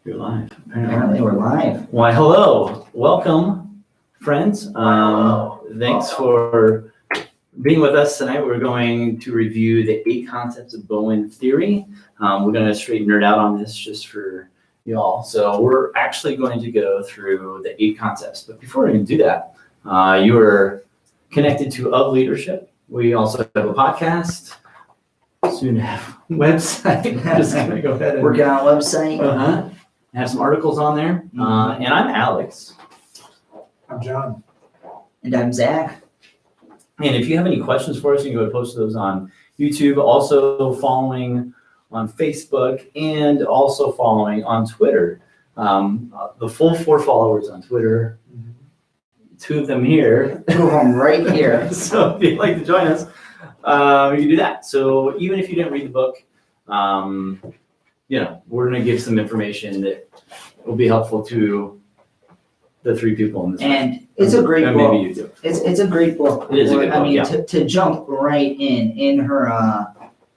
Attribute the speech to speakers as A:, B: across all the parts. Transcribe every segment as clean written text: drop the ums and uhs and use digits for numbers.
A: You're live.
B: Apparently we're live.
A: Why, hello. Welcome, friends. Thanks for being with us tonight. We're going to review the 8 concepts of Bowen Theory. We're going to straight nerd out on this just for y'all. So we're actually going to go through the 8 concepts. But before we can do that, you are connected to Of Leadership. We also have a podcast. Soon to have a website. I'm just going to go ahead and
B: Working on a website.
A: Have some articles on there. And I'm Alex.
C: I'm John.
B: And I'm Zach.
A: And if you have any questions for us, you can go post those on YouTube, also following on Facebook, and also following on Twitter. The full 4 followers on Twitter, 2 of them here.
B: 2 of them right here.
A: So if you'd like to join us, you can do that. So even if you didn't read the book, we're going to give some information that will be helpful to the 3 people in this.
B: And it's a great book.
A: Maybe you do.
B: It's a great book.
A: It is a good book, yeah.
B: To jump right in her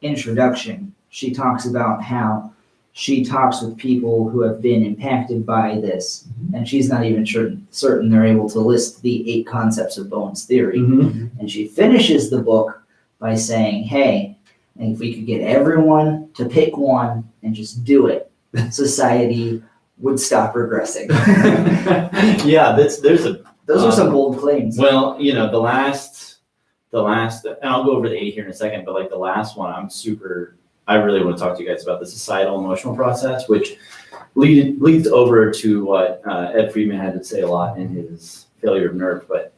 B: introduction, she talks about how she talks with people who have been impacted by this, and she's not even certain they're able to list the 8 concepts of Bowen's theory. And she finishes the book by saying, hey, if we could get everyone to pick one and just do it, society would stop regressing.
A: Yeah, those
B: are some bold claims.
A: Well, the last, and I'll go over the 8 here in a second, but like the last one, I really want to talk to you guys about the societal emotional process, which leads over to what Ed Friedman had to say a lot in his Failure of Nerve, but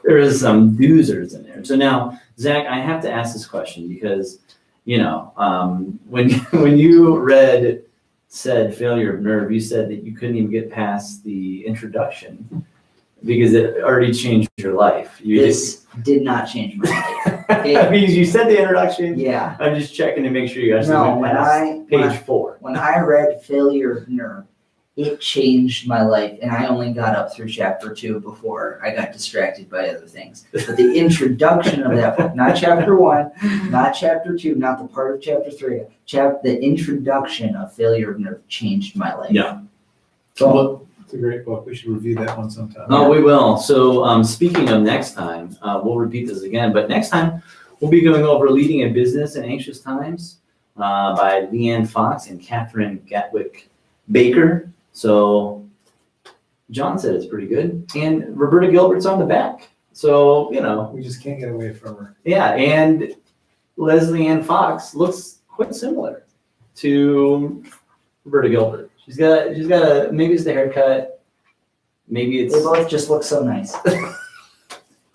A: there is some doozers in there. So now, Zach, I have to ask this question because, when you said Failure of Nerve, you said that you couldn't even get past the introduction because it already changed your life.
B: This did not change my life.
A: I mean, you said the introduction.
B: Yeah.
A: I'm just checking to make sure you actually went past page 4.
B: When I read Failure of Nerve, it changed my life, and I only got up through chapter 2 before I got distracted by other things. But the introduction of that book, not chapter 1, not chapter 2, not the part of chapter 3, the introduction of Failure of Nerve changed my life.
A: Yeah.
C: So it's a great book. We should review that one sometime.
A: Oh, we will. So speaking of next time, we'll repeat this again, but next time we'll be going over Leading a Business in Anxious Times by Leanne Fox and Catherine Gatwick Baker. So John said it's pretty good. And Roberta Gilbert's on the back. So,
C: we just can't get away from her.
A: Yeah, and Leslie Ann Fox looks quite similar to Roberta Gilbert. She's got maybe it's the haircut, maybe it's...
B: They both just look so nice.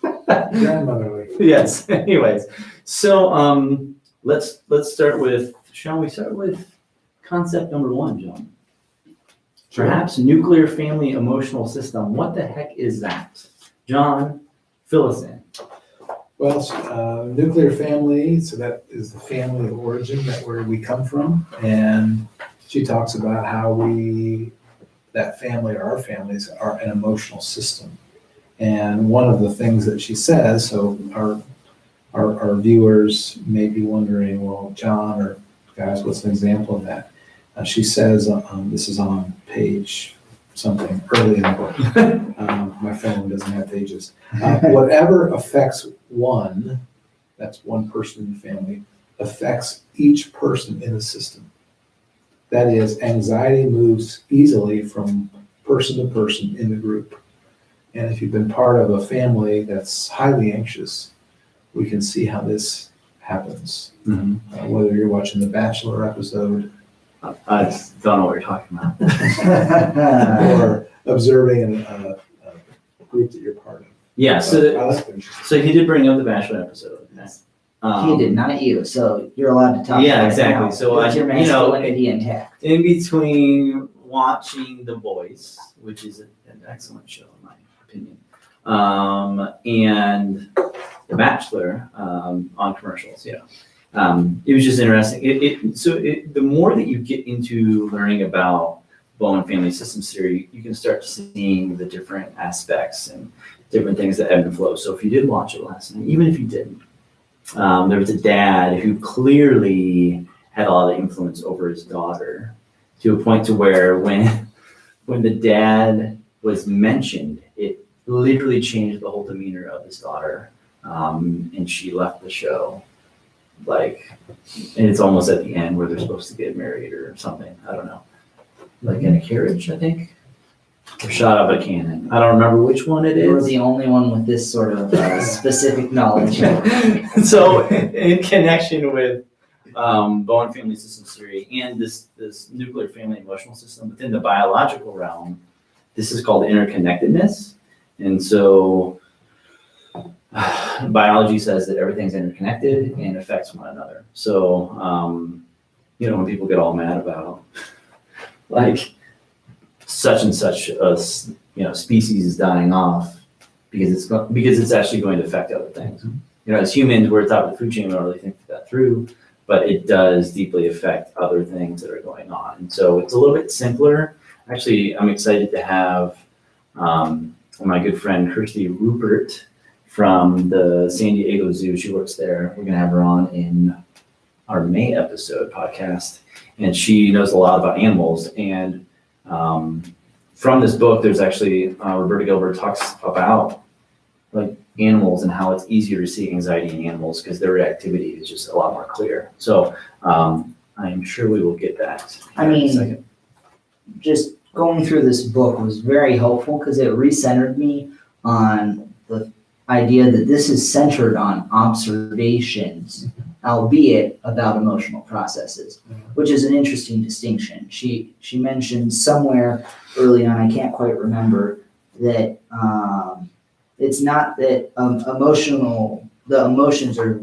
C: Grandmotherly.
A: Yes, anyways. So let's start with, shall we start with concept number 1, John? Perhaps nuclear family emotional system. What the heck is that? John, fill us in.
C: Well, nuclear family, so that is the family of origin, where we come from. And she talks about how that family or our families are an emotional system. And one of the things that she says, so our viewers may be wondering, well, John or guys, what's an example of that? She says, this is on page something early in the book. My phone doesn't have pages. Whatever affects one, that's one person in the family, affects each person in the system. That is, anxiety moves easily from person to person in the group. And if you've been part of a family that's highly anxious, we can see how this happens. Whether you're watching the Bachelor episode,
A: I just don't know what you're talking about.
C: or observing a group that you're part of.
A: Yeah, so he did bring up the Bachelor episode.
B: He did, not you. So you're allowed to talk.
A: Yeah,
B: about
A: exactly.
B: It now.
A: So
B: your masculinity intact.
A: In between watching The Boys, which is an excellent show in my opinion, and The Bachelor on commercials, it was just interesting. The more that you get into learning about Bowen Family Systems Theory, you can start seeing the different aspects and different things that ebb and flow. So if you did watch it last night, even if you didn't, there was a dad who clearly had a lot of influence over his daughter to a point to where when the dad was mentioned, it literally changed the whole demeanor of his daughter. And she left the show. Like, and it's almost at the end where they're supposed to get married or something. I don't know. Like in a carriage, I think. Or shot out of a cannon. I don't remember which one it
B: You're
A: is.
B: the only one with this sort of specific knowledge.
A: So in connection with Bowen Family Systems Theory and this nuclear family emotional system within the biological realm, this is called interconnectedness. And so biology says that everything's interconnected and affects one another. So, when people get all mad about like such and such a species is dying off because it's actually going to affect other things. As humans, we're at the top of the food chain, we don't really think that through, but it does deeply affect other things that are going on. And so it's a little bit simpler. Actually, I'm excited to have my good friend Kirsty Rupert from the San Diego Zoo. She works there. We're gonna have her on in our May episode podcast, and she knows a lot about animals. And from this book, there's actually Roberta Gilbert talks about like animals and how it's easier to see anxiety in animals because their reactivity is just a lot more clear. So I'm sure we will get that.
B: I mean, just going through this book was very helpful because it recentered me on the idea that this is centered on observations, albeit about emotional processes, which is an interesting distinction. She mentioned somewhere early on, I can't quite remember, that it's not that the emotions are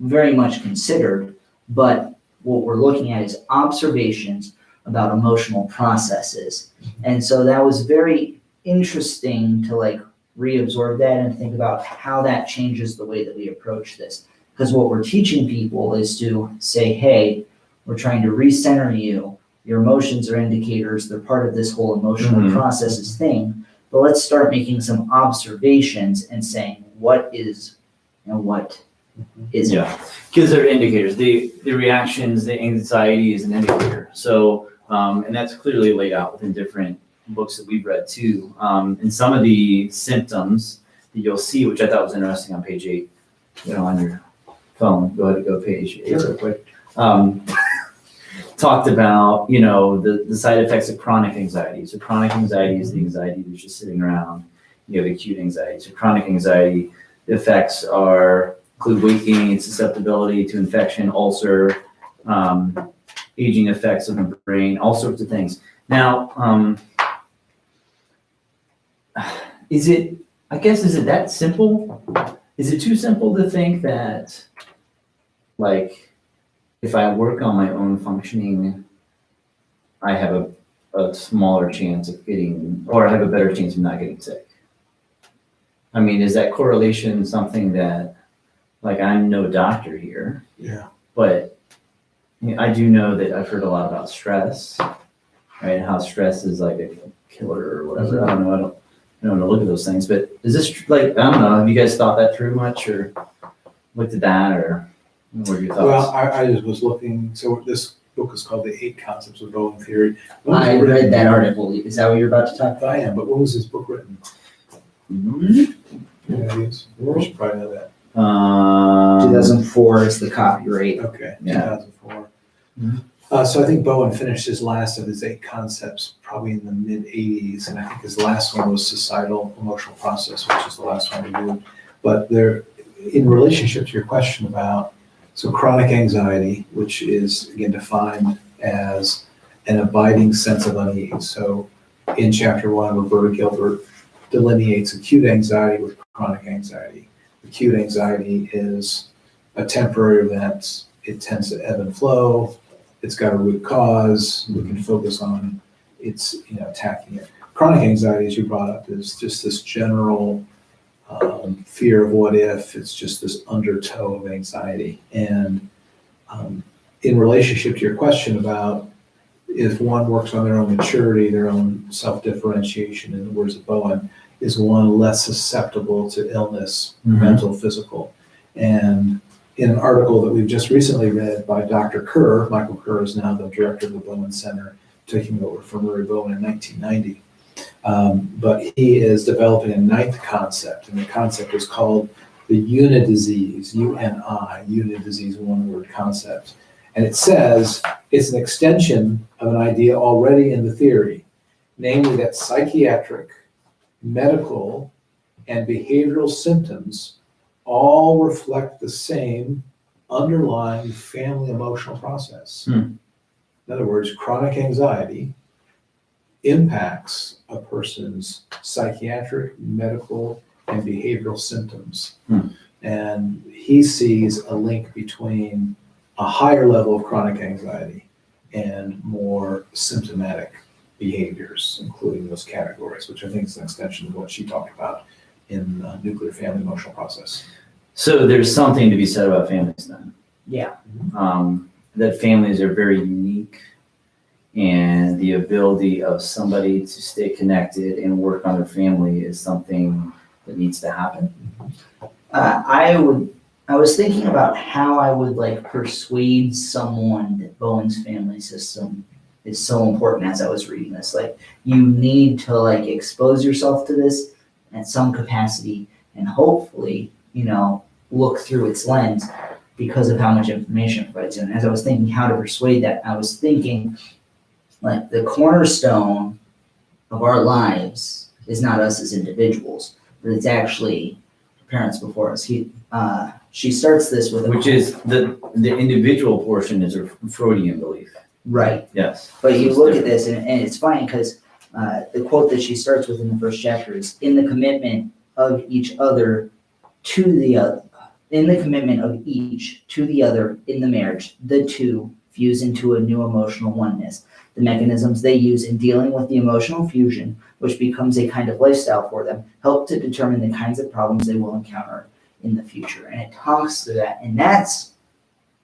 B: very much considered, but what we're looking at is observations about emotional processes. And so that was very interesting to like reabsorb that and think about how that changes the way that we approach this. Because what we're teaching people is to say, hey, we're trying to recenter you. Your emotions are indicators. They're part of this whole emotional processes thing. But let's start making some observations and saying what is, what isn't.
A: Yeah, because they're indicators. The reactions, the anxiety is an indicator. So, and that's clearly laid out within different books that we've read too. And some of the symptoms that you'll see, which I thought was interesting on page 8, on your phone, go ahead and go page 8 real quick. Talked about, the side effects of chronic anxiety. So chronic anxiety is the anxiety that's just sitting around. You have acute anxiety. So chronic anxiety, the effects include weight gain, susceptibility to infection, ulcer, aging effects of the brain, all sorts of things. Now, is it that simple? Is it too simple to think that, like, if I work on my own functioning, I have a smaller chance of or I have a better chance of not getting sick? I mean, is that correlation something that, like, I'm no doctor here?
C: Yeah.
A: But I do know that I've heard a lot about stress, right? How stress is like a killer or whatever. I don't know. I don't want to look at those things. But is this like, I don't know, have you guys thought that through much or looked at that, or what are your thoughts?
C: Well, I just was looking, so this book is called The 8 Concepts of Bowen Theory.
B: I read that article. Is that what you're about to talk about?
C: I am, but when was this book written?
A: Mm-hmm.
C: Any ideas? We should probably know that.
B: 2004 is the copyright.
C: Okay,
A: Yeah.
C: 2004.
A: Mhm.
C: So I think Bowen finished his last of his 8 concepts probably in the mid-'80s, and I think his last one was societal emotional process, which is the last one we did. But there, in relationship to your question about, so chronic anxiety, which is again defined as an abiding sense of unease. So in chapter 1, Roberta Gilbert delineates acute anxiety with chronic anxiety. Acute anxiety is a temporary event. It tends to ebb and flow. It's got a root cause. We can focus on its, attacking it. Chronic anxiety, as you brought up, is just this general fear of what if. It's just this undertow of anxiety. And in relationship to your question about if one works on their own maturity, their own self-differentiation, in the words of Bowen, is one less susceptible to illness, mental, physical. And in an article that we've just recently read by Dr. Kerr, Michael Kerr is now the director of the Bowen Center, taking over from Murray Bowen in 1990. But he is developing a ninth concept, and the concept is called the unidisease, UNI, unidisease, one-word concept. And it says it's an extension of an idea already in the theory, namely that psychiatric, medical, and behavioral symptoms all reflect the same underlying family emotional process. In other words, chronic anxiety impacts a person's psychiatric, medical, and behavioral symptoms. And he sees a link between a higher level of chronic anxiety and more symptomatic behaviors, including those categories, which I think is an extension of what she talked about in nuclear family emotional process.
A: So there's something to be said about families then.
B: Yeah.
A: That families are very unique, and the ability of somebody to stay connected and work on their family is something that needs to happen.
B: I was thinking about how I would like persuade someone that Bowen's family system is so important as I was reading this. Like, you need to like expose yourself to this at some capacity and hopefully, look through its lens because of how much information it provides you. And as I was thinking how to persuade that, I was thinking like the cornerstone of our lives is not us as individuals, but it's actually parents before us. She starts this with
A: Which is the individual portion is a Freudian belief.
B: right.
A: Yes.
B: But you look at this, and it's funny because the quote that she starts with in the first chapter is, in the commitment of each other to the other, in the commitment of each to the other in the marriage, the two fuse into a new emotional oneness. The mechanisms they use in dealing with the emotional fusion, which becomes a kind of lifestyle for them, help to determine the kinds of problems they will encounter in the future. And it talks to that, and that's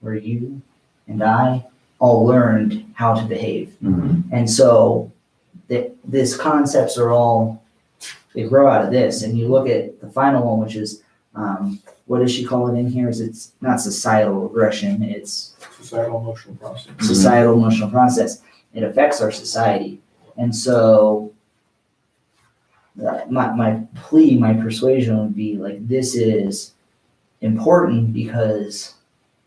B: where you and I all learned how to behave. And so these concepts are all, they grow out of this. And you look at the final one, which is, what does she call it in here? It's not societal regression, it's
C: Societal emotional process.
B: societal emotional process. It affects our society. And so my plea, my persuasion would be like, this is important because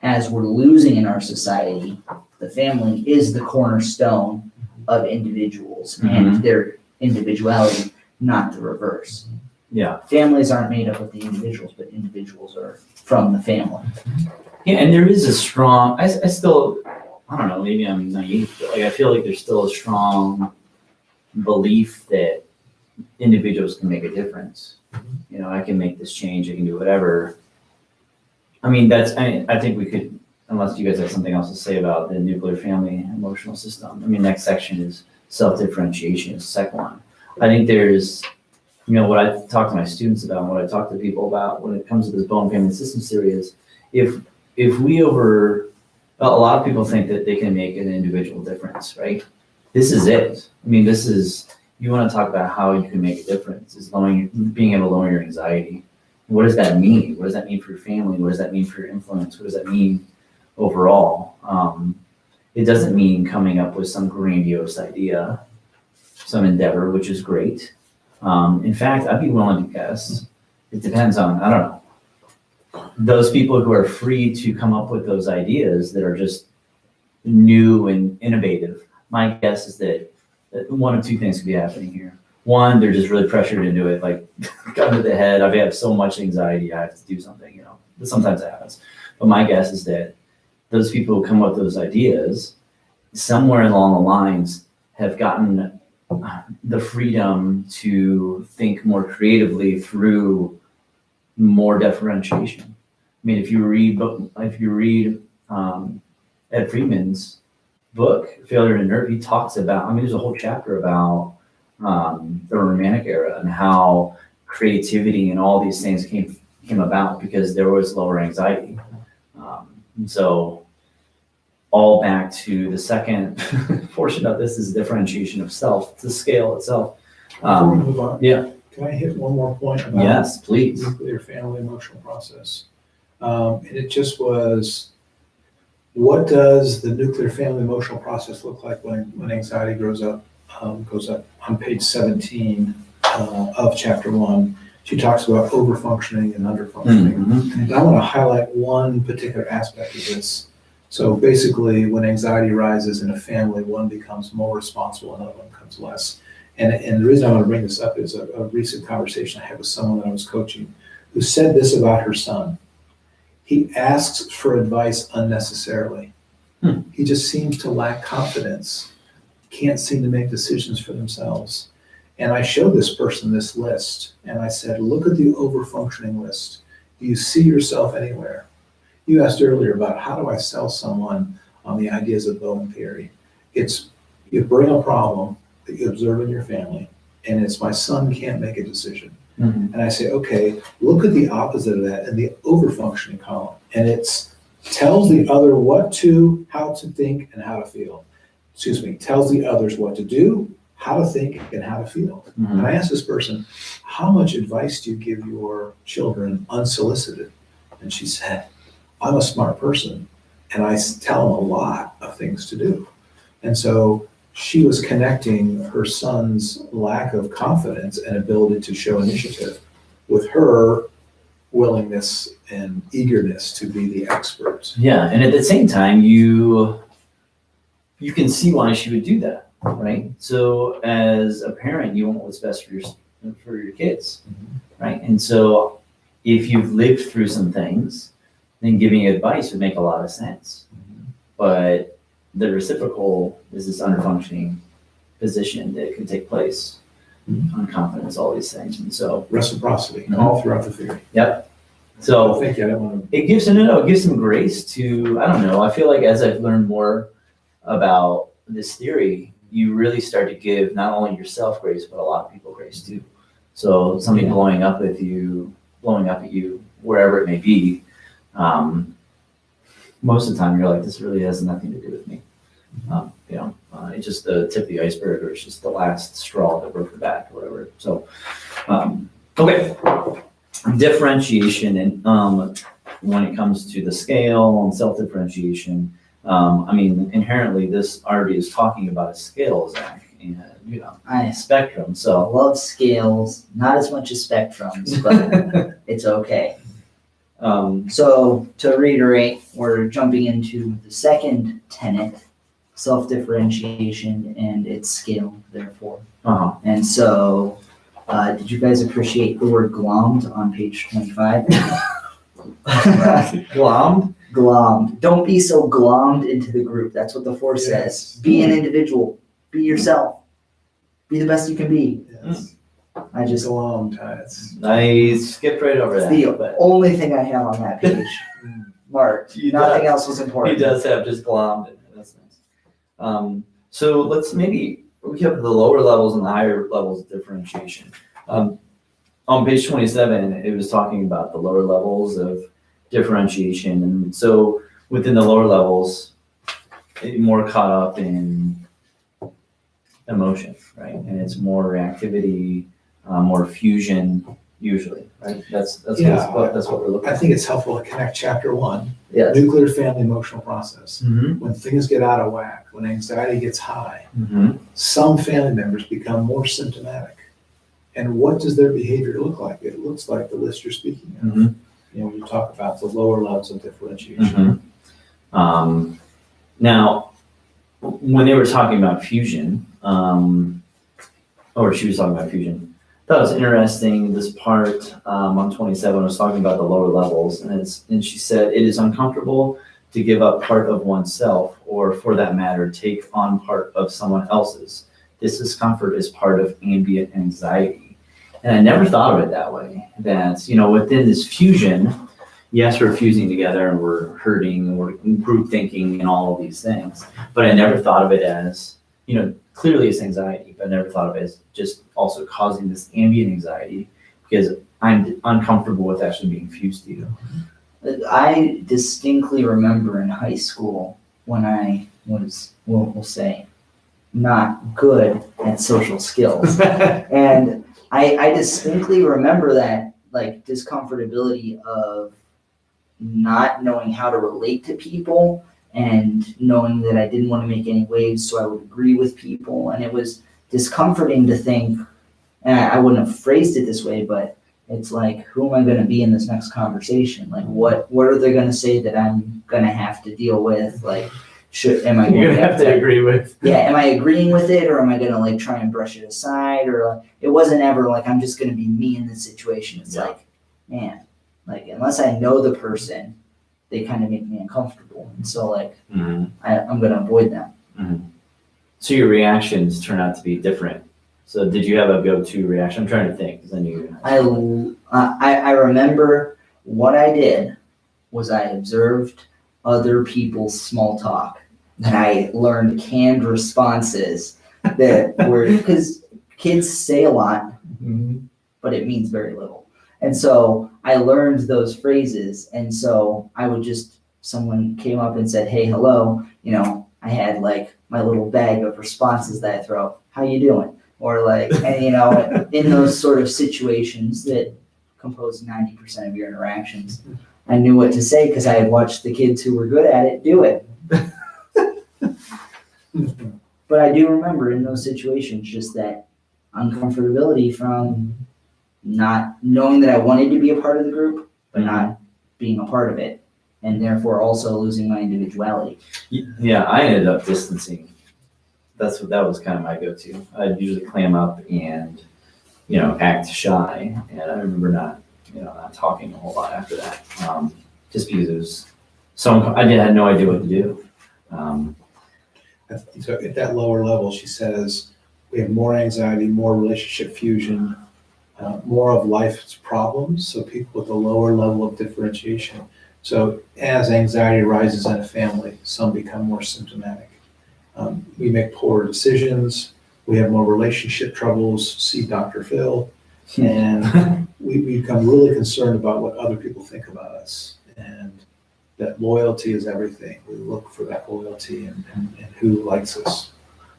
B: as we're losing in our society, the family is the cornerstone of individuals and their individuality, not the reverse.
A: Yeah.
B: Families aren't made up of the individuals, but individuals are from the family.
A: Yeah, and there is a strong, I still, I don't know, maybe I'm naive, but like I feel like there's still a strong belief that individuals can make a difference. I can make this change, I can do whatever. I mean, I think we could, unless you guys have something else to say about the nuclear family emotional system. I mean, next section is self-differentiation, is the second one. I think there's, what I talk to my students about, and what I talk to people about when it comes to this Bowen Family Systems theory is, if we a lot of people think that they can make an individual difference, right? This is it. I mean, you want to talk about how you can make a difference, is being able to lower your anxiety. What does that mean? What does that mean for your family? What does that mean for your influence? What does that mean overall? It doesn't mean coming up with some grandiose idea, some endeavor, which is great. In fact, I'd be willing to guess, it depends on, I don't know, those people who are free to come up with those ideas that are just new and innovative. My guess is that one of two things could be happening here. One, they're just really pressured into it, like gun to the head. I've had so much anxiety, I have to do something, but sometimes it happens. But my guess is that those people who come up with those ideas, somewhere along the lines, have gotten the freedom to think more creatively through more differentiation. I mean, if you read Ed Friedman's book, Failure to Nerve, he talks about, there's a whole chapter about the Romantic era and how creativity and all these things came about because there was lower anxiety. And so all back to the second portion of this is differentiation of self, the scale itself.
C: Before we move on,
A: Yeah.
C: can I hit one more point about
A: Yes, please.
C: nuclear family emotional process? And it just was what does the nuclear family emotional process look like when anxiety goes up on page 17 of chapter 1. She talks about overfunctioning and underfunctioning.
A: Mm-hmm.
C: And I want to highlight one particular aspect of this. So basically, when anxiety rises in a family, one becomes more responsible, another one becomes less. And the reason I want to bring this up is a recent conversation I had with someone that I was coaching who said this about her son. He asks for advice unnecessarily. He just seems to lack confidence, can't seem to make decisions for themselves. And I showed this person this list, and I said, look at the overfunctioning list. Do you see yourself anywhere? You asked earlier about how do I sell someone on the ideas of Bowen Theory. It's you bring a problem that you observe in your family, and it's my son can't make a decision.
A: Mm-hmm.
C: And I say, okay, look at the opposite of that in the overfunctioning column. And it's tells the other what to, how to think, and how to feel. Tells the others what to do, how to think, and how to feel.
A: Mm-hmm.
C: And I asked this person, how much advice do you give your children unsolicited? And she said, I'm a smart person, and I tell them a lot of things to do. And so she was connecting her son's lack of confidence and ability to show initiative with her willingness and eagerness to be the expert.
A: Yeah, and at the same time, you can see why she would do that, right? So as a parent, you want what's best for your kids, right? And so if you've lived through some things, then giving advice would make a lot of sense. But the reciprocal is this underfunctioning position that can take place. Unconfidence, all these things. And so
C: Reciprocity, all throughout the theory.
A: Yep. So
C: Thank you. I don't want to.
A: it gives some grace to, I don't know, I feel like as I've learned more about this theory, you really start to give not only yourself grace, but a lot of people grace too. So somebody blowing up at you, wherever it may be, most of the time you're like, this really has nothing to do with me. It's just the tip of the iceberg, or it's just the last straw that broke the back, or whatever. So, okay. Differentiation, and when it comes to the scale and self-differentiation, inherently this already is talking about a scale, Zach, and
B: I
A: spectrum. So
B: love scales, not as much as spectrums, but it's okay. So to reiterate, we're jumping into the second tenet, self-differentiation and its scale, therefore. And so, did you guys appreciate the word glommed on page 25?
A: glommed?
B: Glommed. Don't be so glommed into the group. That's what the 4 says. Be an individual. Be yourself. Be the best you can be.
C: Yes.
B: I just,
C: It's a long time. It's
A: I skipped right over
B: it's
A: that.
B: the
A: but
B: only thing I have on that page. Marked.
A: He
B: Nothing
A: does.
B: else was important.
A: He does have just glommed. That's nice. So let's maybe we have the lower levels and the higher levels of differentiation. On page 27, it was talking about the lower levels of differentiation, and so within the lower levels, more caught up in emotion, right? And it's more reactivity, more fusion, usually, right? That's what we're looking
C: I
A: at.
C: think it's helpful to connect chapter 1,
A: Yes.
C: nuclear family emotional process.
A: Mm-hmm.
C: When things get out of whack, when anxiety gets high,
A: Mm-hmm.
C: some family members become more symptomatic. And what does their behavior look like? It looks like the list you're speaking of.
A: Mm-hmm.
C: When you talk about the lower levels of differentiation.
A: Mm-hmm. Now, when they were talking about fusion, or she was talking about fusion, I thought it was interesting, this part on 27 was talking about the lower levels, and she said, it is uncomfortable to give up part of oneself, or for that matter, take on part of someone else's. This discomfort is part of ambient anxiety. And I never thought of it that way, that, within this fusion, yes, we're fusing together and we're hurting and we're group thinking and all of these things, but I never thought of it as, clearly it's anxiety, but I never thought of it as just also causing this ambient anxiety because I'm uncomfortable with actually being fused to you.
B: I distinctly remember in high school when I was, we'll say, not good at social skills. And I distinctly remember that, discomfortability of not knowing how to relate to people and knowing that I didn't want to make any waves, so I would agree with people. And it was discomforting to think, and I wouldn't have phrased it this way, but it's like, who am I going to be in this next conversation? Like, what are they going to say that I'm going to have to deal with? Like, am I going
A: You have to agree with.
B: Yeah, am I agreeing with it, or am I going to like try and brush it aside? Or like, it wasn't ever like, I'm just going to be me in this situation. It's like, man, like, unless I know the person, they kind of make me uncomfortable. And so like, I'm going to avoid them.
A: Mm-hmm. So your reactions turn out to be different. So did you have a go-to reaction? I'm trying to think, because I knew
B: I remember what I did was I observed other people's small talk, and I learned canned responses that were, because kids say a lot, but it means very little. And so I learned those phrases, and so I would someone came up and said, hey, hello, I had like my little bag of responses that I throw, how you doing? Or like, and in those sort of situations that compose 90% of your interactions, I knew what to say because I had watched the kids who were good at it do it. But I do remember in those situations just that uncomfortability from not knowing that I wanted to be a part of the group, but not being a part of it, and therefore also losing my individuality.
A: Yeah, I ended up distancing. That was kind of my go-to. I'd usually clam up and, act shy. And I remember not talking a whole lot after that, just because it was I had no idea what to do.
C: So at that lower level, she says, we have more anxiety, more relationship fusion, more of life's problems. So people with a lower level of differentiation. So as anxiety rises in a family, some become more symptomatic. We make poorer decisions. We have more relationship troubles. See Dr. Phil. And we become really concerned about what other people think about us. And that loyalty is everything. We look for that loyalty and who likes us.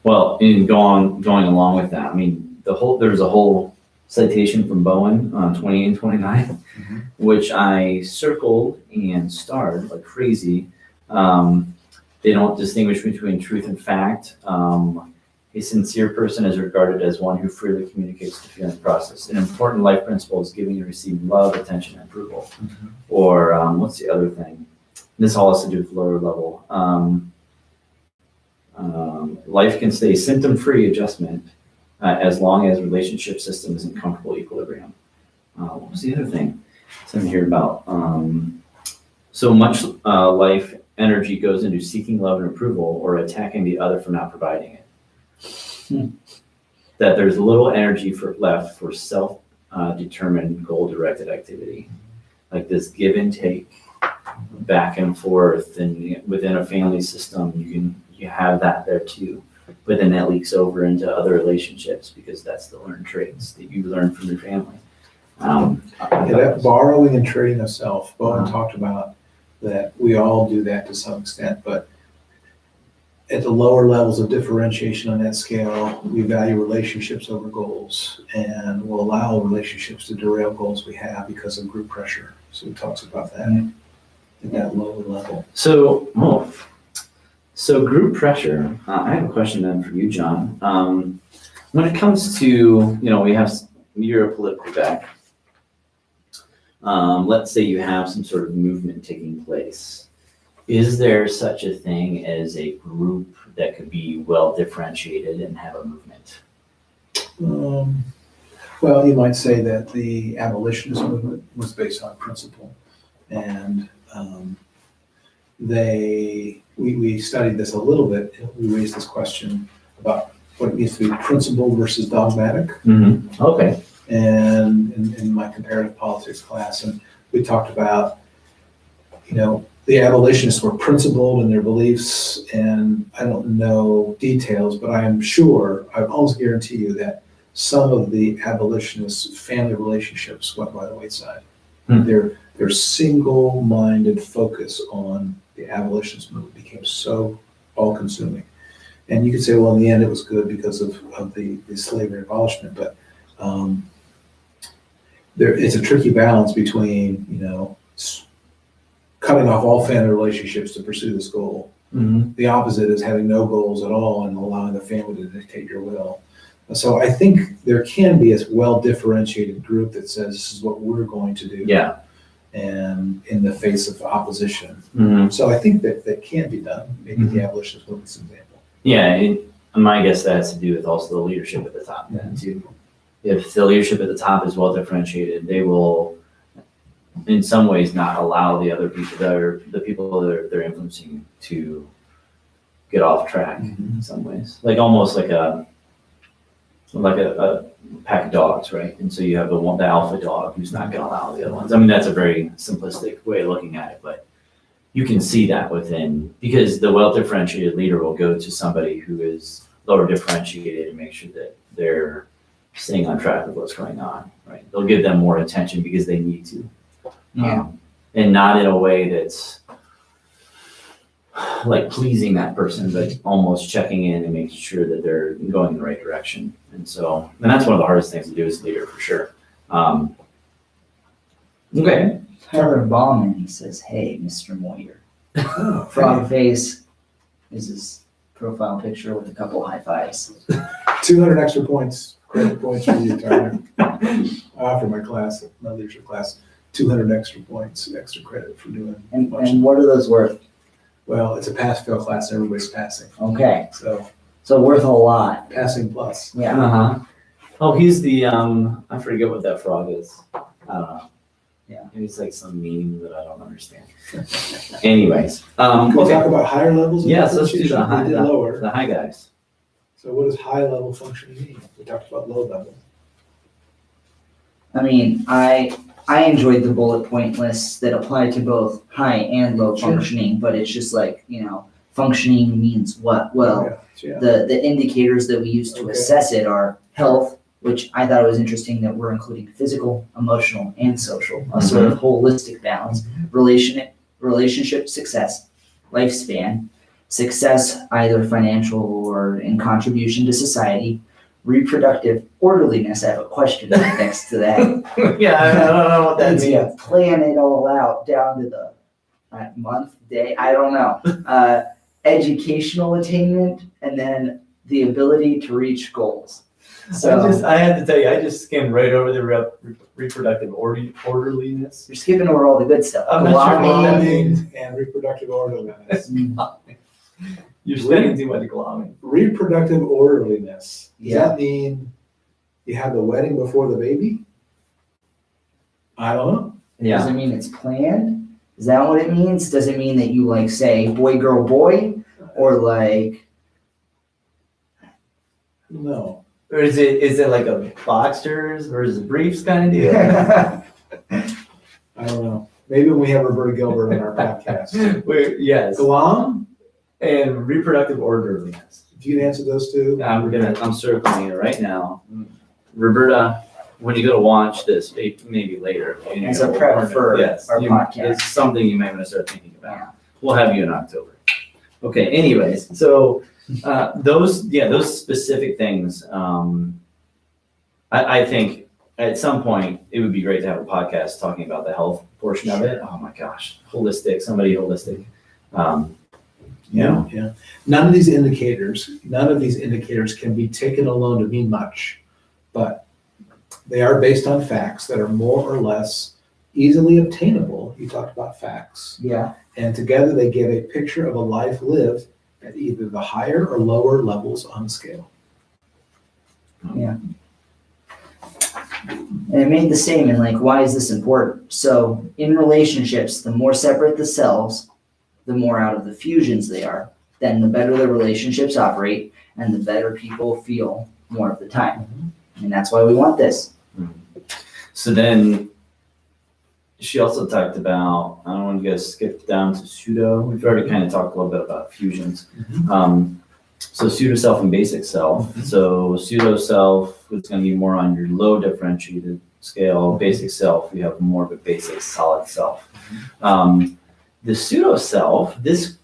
A: Well, in going along with that, I mean, there's a whole citation from Bowen on 28 and 29, which I circled and starred like crazy. They don't distinguish between truth and fact. A sincere person is regarded as one who freely communicates the feeling process. An important life principle is giving and receiving love, attention, and approval. Or what's the other thing? This all has to do with lower level. Life can stay symptom-free adjustment as long as relationship system is in comfortable equilibrium. What was the other thing? Something here about so much life energy goes into seeking love and approval or attacking the other for not providing it. That there's little energy left for self-determined goal-directed activity, like this give and take, back and forth, and within a family system, you have that there too. But then that leaks over into other relationships because that's the learned traits that you learn from your family.
C: That borrowing and trading of self. Bowen talked about that we all do that to some extent, but at the lower levels of differentiation on that scale, we value relationships over goals and will allow relationships to derail goals we have because of group pressure. So he talks about that at that lower level. So
A: group pressure, I have a question then for you, John. When it comes to, you're a political guy. Let's say you have some sort of movement taking place. Is there such a thing as a group that could be well differentiated and have a movement?
C: Well, you might say that the abolitionist movement was based on principle. And we studied this a little bit. We raised this question about what it means to be principled versus dogmatic.
A: Okay.
C: And in my comparative politics class, and we talked about, the abolitionists were principled in their beliefs, and I don't know details, but I almost guarantee you that some of the abolitionists' family relationships went by the wayside. Their single-minded focus on the abolitionist movement became so all-consuming. And you could say, well, in the end, it was good because of the slavery abolishment, but it's a tricky balance between, cutting off all family relationships to pursue this goal
A: Mhm.
C: The opposite is having no goals at all and allowing the family to dictate your will. So I think there can be a well-differentiated group that says this is what we're going to do.
A: Yeah.
C: And in the face of opposition.
A: Mhm.
C: So I think that can be done. Maybe the abolitionists will be an example.
A: Yeah, my guess that has to do with also the leadership at the top then too. If the leadership at the top is well differentiated, they will, in some ways, not allow the other people the people that they're influencing to get off track in some ways. Like almost like a pack of dogs, right? And so you have the alpha dog who's not going to allow the other ones. I mean, that's a very simplistic way of looking at it, but you can see that within, because the well-differentiated leader will go to somebody who is lower differentiated and make sure that they're staying on track with what's going on, right? They'll give them more attention because they need to.
B: Yeah.
A: And not in a way that's like pleasing that person, but almost checking in and making sure that they're going in the right direction. And that's one of the hardest things to do as a leader, for sure. Okay.
B: Tyler Bauman, he says, "Hey, Mr. Moyer."
C: Oh,
B: Frog face is his profile picture with a couple high fives.
C: 200 extra points, credit points for you, Tyler. For my class, my leadership class, 200 extra points, extra credit for doing.
B: And what are those worth?
C: Well, it's a pass-fail class, everybody's passing.
B: Okay,
C: So
B: worth a lot.
C: passing plus.
B: Yeah.
A: Uh-huh. Oh, he's the, I forget what that frog is. I don't know.
B: Yeah.
A: Maybe it's like some meme that I don't understand. Anyways,
C: Can we
A: okay.
C: talk about higher levels? of
A: Yes, let's do
C: differentiation? We did lower.
A: the high guys.
C: So what does high-level functioning mean? We talked about low level.
B: I mean, I enjoyed the bullet point lists that apply to both high and low
C: Sure.
B: functioning, but it's just like, functioning means what? Well,
C: Yeah.
B: the indicators that we use to
C: Okay.
B: assess it are health, which I thought it was interesting that we're including physical, emotional, and social, a sort of holistic balance, relationship success, lifespan, success either financial or in contribution to society, reproductive orderliness. I have a question next to that.
A: Yeah, I don't know what that
B: It's,
A: means.
B: plan it all out down to the month, day, I don't know. Educational attainment, and then the ability to reach goals. So
A: I had to tell you, I just skimmed right over the reproductive orderliness.
B: you're skipping over all the good stuff.
A: I'm not sure what that means.
C: Glomming and reproductive orderliness.
A: You're spending too much glomming.
C: Reproductive orderliness. Does
B: Yeah.
C: that mean you have the wedding before the baby? I don't know.
B: Does it mean it's planned? Is that what it means? Does it mean that you say boy, girl, boy? Or
C: No.
A: Or is it like a boxers versus briefs kind of deal?
C: I don't know. Maybe when we have Roberta Gilbert on our podcast.
A: Yes.
C: Glom?
A: And reproductive orderliness.
C: If you can answer those two.
A: I'm circling it right now. Roberta, when you go to watch this, maybe later.
B: As a prep for our podcast.
A: It's something you may want to start thinking about. We'll have you in October. Okay, anyways, so those specific things, I think at some point it would be great to have a podcast talking about the health portion of it. Oh my gosh, somebody holistic.
C: Yeah. None of these indicators can be taken alone to mean much, but they are based on facts that are more or less easily obtainable. You talked about facts.
B: Yeah.
C: And together they give a picture of a life lived at either the higher or lower levels on the scale.
B: Yeah. And it made the statement why is this important? So in relationships, the more separate the cells, the more out of the fusions they are, then the better the relationships operate and the better people feel more of the time. And that's why we want this.
A: So then she also talked about, I don't want you guys to skip down to pseudo. We've already kind of talked a little bit about fusions. So pseudo self and basic self. So pseudo self is going to be more on your low differentiated scale. Basic self, you have more of a basic solid self. The pseudo self, this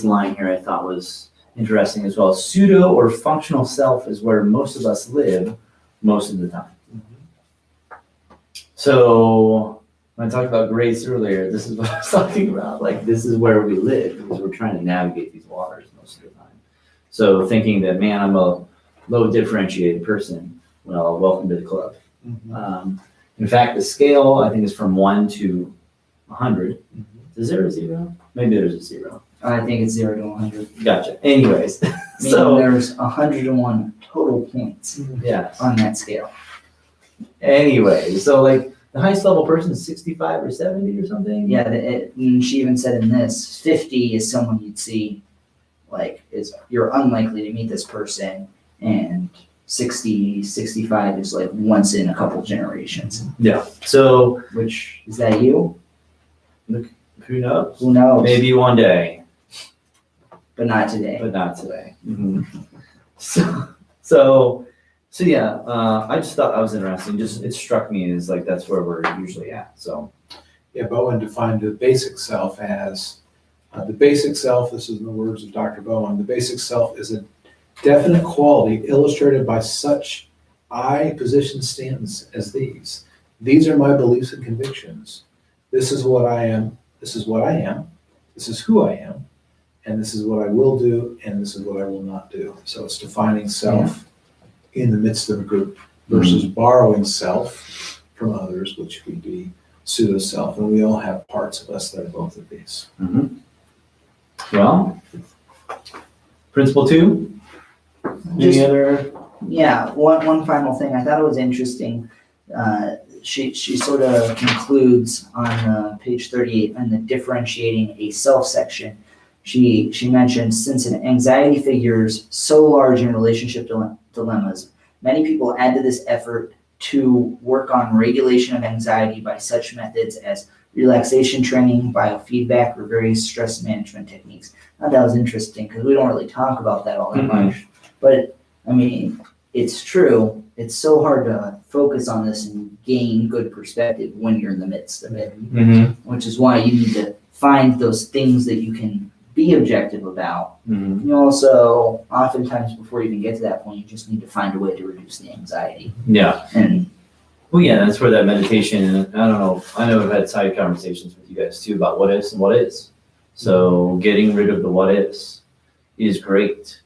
A: line here I thought was interesting as well. Pseudo or functional self is where most of us live most of the time. So when I talked about grace earlier, this is what I was talking about. Like, this is where we live because we're trying to navigate these waters most of the time. So thinking that, man, I'm a low differentiated person, well, welcome to the club. In fact, the scale, I think, is from 1 to 100. Is there a 0? Maybe there's a 0.
B: I think it's 0 to 100.
A: Gotcha. Anyways,
B: Meaning there's 101 total points
A: yes.
B: on that scale.
A: Anyway, so like the highest level person is 65 or 70 or something?
B: Yeah, and she even said in this, 50 is someone you'd see, like, you're unlikely to meet this person, and 60, 65 is like once in a couple generations.
A: Yeah. So,
B: Which, is that you?
A: who knows?
B: Who knows?
A: Maybe one day,
B: But not today.
A: but not today. So yeah, I just thought that was interesting. Just, it struck me as like, that's where we're usually at, so.
C: Yeah, Bowen defined the basic self as, the basic self, this is in the words of Dr. Bowen, the basic self is a definite quality illustrated by such I-position stance as these. These are my beliefs and convictions. This is what I am. This is what I am. This is who I am. And this is what I will do. And this is what I will not do. So it's defining self in the midst of a group versus borrowing self from others, which would be pseudo-self. And we all have parts of us that are both of these.
A: Well, principle 2. Any other?
B: Yeah, one final thing. I thought it was interesting. She sort of concludes on page 38 in the differentiating a self section. She mentions, since an anxiety figures so large in relationship dilemmas, many people add to this effort to work on regulation of anxiety by such methods as relaxation training, biofeedback, or various stress management techniques. I thought that was interesting because we don't really talk about that all that much. But I mean, it's true. It's so hard to focus on this and gain good perspective when you're in the midst of it, which is why you need to find those things that you can be objective about. You also, oftentimes before you even get to that point, you just need to find a way to reduce the anxiety.
A: Yeah.
B: And
A: Well, yeah, that's where that meditation, and I don't know, I know I've had side conversations with you guys too about what is and what is. So getting rid of the what is great.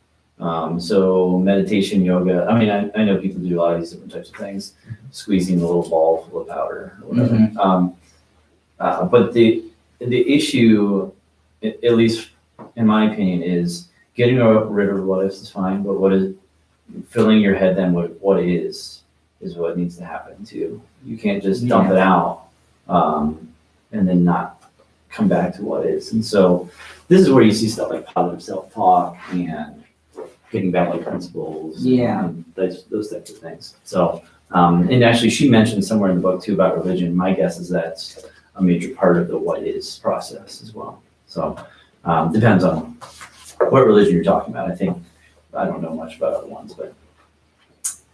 A: So meditation, yoga, I mean, I know people do a lot of these different types of things, squeezing a little ball full of powder or whatever. But the issue, at least in my opinion, is getting rid of what is fine, but what is filling your head then with what is what needs to happen too. You can't just dump it out and then not come back to what is. And so this is where you see stuff like positive self-talk and getting back to principles and those types of things. So, and actually she mentioned somewhere in the book too about religion. My guess is that's a major part of the what is process as well. So depends on what religion you're talking about. I don't know much about other ones, but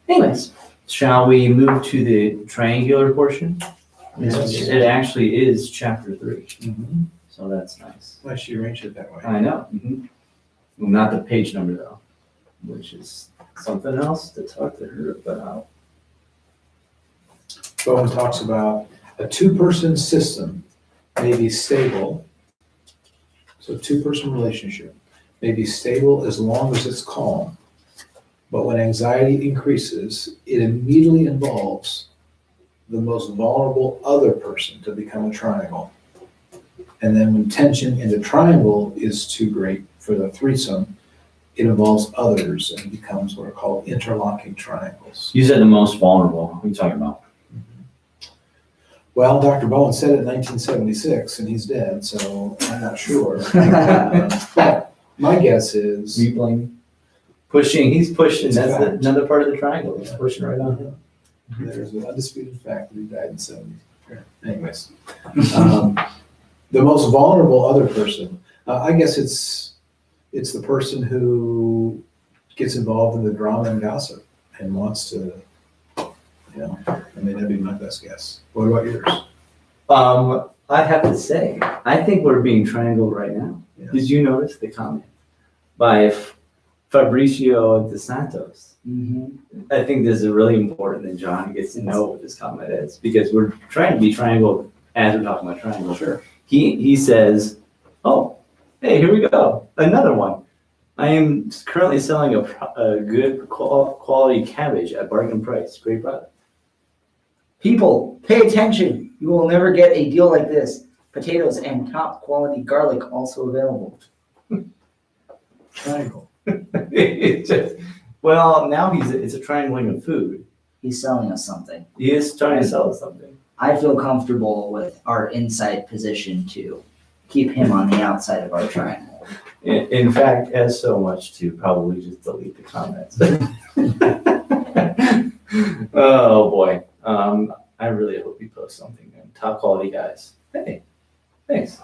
A: anyways, shall we move to the triangular portion? It actually is chapter 3. So that's nice.
C: Why she arranged it that way?
A: I know. Well, not the page number though, which is something else to talk to her about.
C: Bowen talks about a two-person system may be stable. So two-person relationship may be stable as long as it's calm. But when anxiety increases, it immediately involves the most vulnerable other person to become a triangle. And then when tension in the triangle is too great for the threesome, it involves others and becomes what are called interlocking triangles.
A: You said the most vulnerable. What are you talking about?
C: Well, Dr. Bowen said it in 1976, and he's dead, so I'm not sure. But my guess is...
A: You blame? Pushing, he's pushing.
C: It's a
A: That's
C: fact.
A: another part of the triangle. He's pushing right on him.
C: There's an undisputed fact that he died in 70. Anyways, the most vulnerable other person, I guess it's the person who gets involved in the drama and gossip and wants to, I mean, that'd be my best guess. What about yours?
A: I have to say, I think we're being triangled right now.
C: Yes.
A: Did you notice the comment by Fabricio de Santos? I think this is really important that John gets to know what this comment is, because we're trying to be triangled as we're talking about triangles.
C: Sure.
A: He says, oh, hey, here we go, another one. I am currently selling a good quality cabbage at bargain price. Great product.
B: People, pay attention. You will never get a deal like this. Potatoes and top quality garlic also available.
C: Triangle.
A: It's just, well, now it's a triangling of food.
B: He's selling us something.
A: He is trying to sell us something.
B: I feel comfortable with our inside position to keep him on the outside of our triangle.
A: In fact, as so much to probably just delete the comments. Oh boy. I really hope you post something. Top quality guys. Hey, thanks.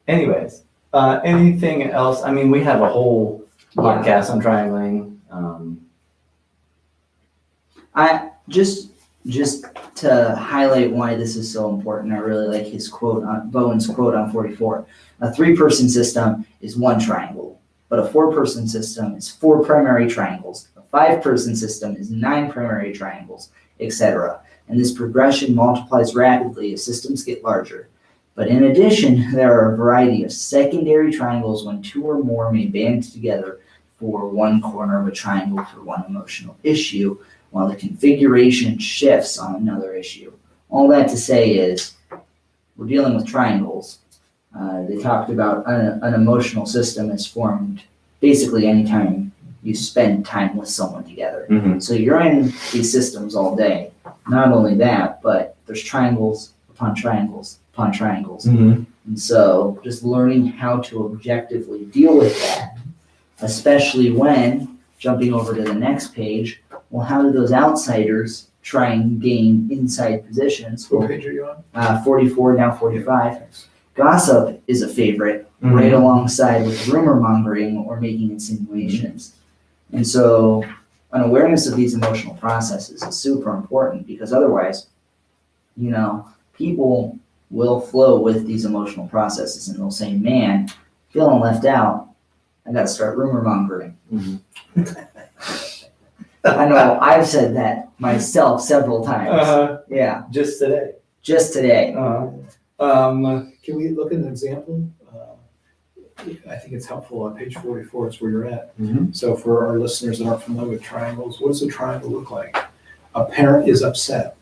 A: Anyways, anything else? I mean, we have a whole podcast on triangling.
B: I just to highlight why this is so important, I really like his quote on Bowen's quote on 44. A 3-person system is 1 triangle, but a 4-person system is 4 primary triangles. A 5-person system is 9 primary triangles, etc. And this progression multiplies rapidly as systems get larger. But in addition, there are a variety of secondary triangles when 2 or more may band together for 1 corner of a triangle for 1 emotional issue, while the configuration shifts on another issue. All that to say is, we're dealing with triangles. They talked about an emotional system is formed basically anytime you spend time with someone together.
A: Mm-hmm.
B: So you're in these systems all day. Not only that, but there's triangles upon triangles upon triangles.
A: Mm-hmm.
B: And so just learning how to objectively deal with that, especially when, jumping over to the next page, well, how do those outsiders try and gain inside positions?
C: What page are you on?
B: 44, now 45. Gossip is a favorite, right alongside with rumor mongering or making insinuations. And so an awareness of these emotional processes is super important, because otherwise, people will flow with these emotional processes and they'll say, man, feeling left out, I got to start rumor mongering. I know I've said that myself several times. Yeah.
A: Just today.
B: Just today.
C: Can we look at an example? I think it's helpful on page 44, it's where you're at.
A: Mm-hmm.
C: So for our listeners that aren't familiar with triangles, what does a triangle look like? A parent is upset.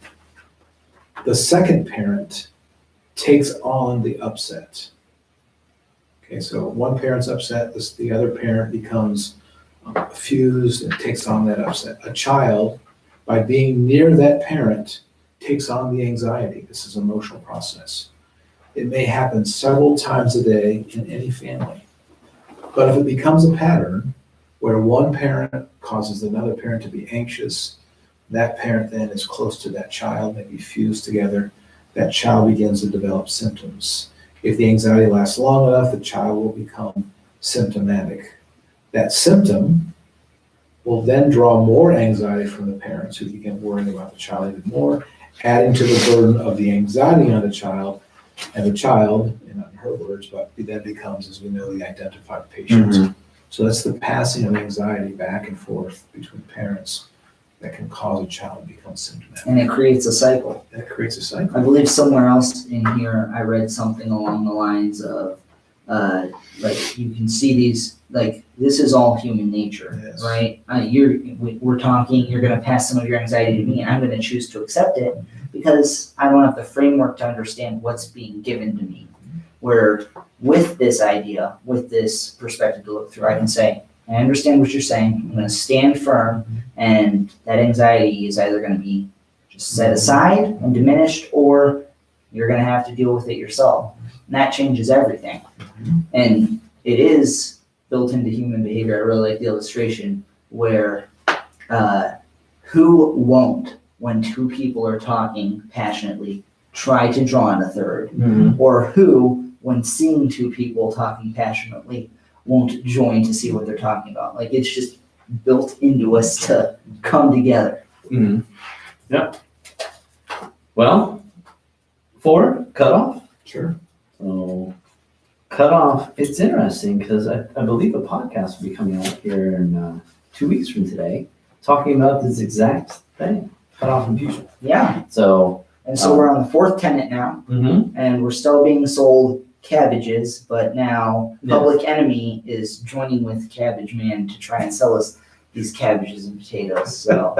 C: The second parent takes on the upset. Okay, so one parent's upset, the other parent becomes fused and takes on that upset. A child, by being near that parent, takes on the anxiety. This is an emotional process. It may happen several times a day in any family. But if it becomes a pattern where one parent causes another parent to be anxious, that parent then is close to that child, they be fused together, that child begins to develop symptoms. If the anxiety lasts long enough, the child will become symptomatic. That symptom will then draw more anxiety from the parents, who begin worrying about the child even more, adding to the burden of the anxiety on the child. And the child, not in her words, but then becomes, as we know, the identified patient.
A: Mm-hmm.
C: So that's the passing of anxiety back and forth between parents that can cause a child to become symptomatic.
B: And it creates a cycle.
C: That creates a cycle.
B: I believe somewhere else in here, I read something along the lines of, you can see these, this is all human nature,
C: Yes.
B: right? We're talking, you're going to pass some of your anxiety to me, and I'm going to choose to accept it because I don't have the framework to understand what's being given to me. Where with this idea, with this perspective to look through, I can say, I understand what you're saying. I'm going to stand firm, and that anxiety is either going to be just set aside and diminished, or you're going to have to deal with it yourself. And that changes everything. And it is built into human behavior. I really like the illustration where who won't, when 2 people are talking passionately, try to draw in a third?
A: Mm-hmm.
B: Or who, when seeing 2 people talking passionately, won't join to see what they're talking about? It's just built into us to come together.
A: Mm-hmm. Yep. Well, 4, cutoff.
C: Sure.
A: So, cutoff, it's interesting because I believe a podcast will be coming out here in 2 weeks from today, talking about this exact thing, cutoff and fusion.
B: Yeah.
A: So,
B: And so we're on the fourth tenet now, and we're still being sold cabbages, but now Public Enemy is joining with Cabbage Man to try and sell us these cabbages and potatoes. So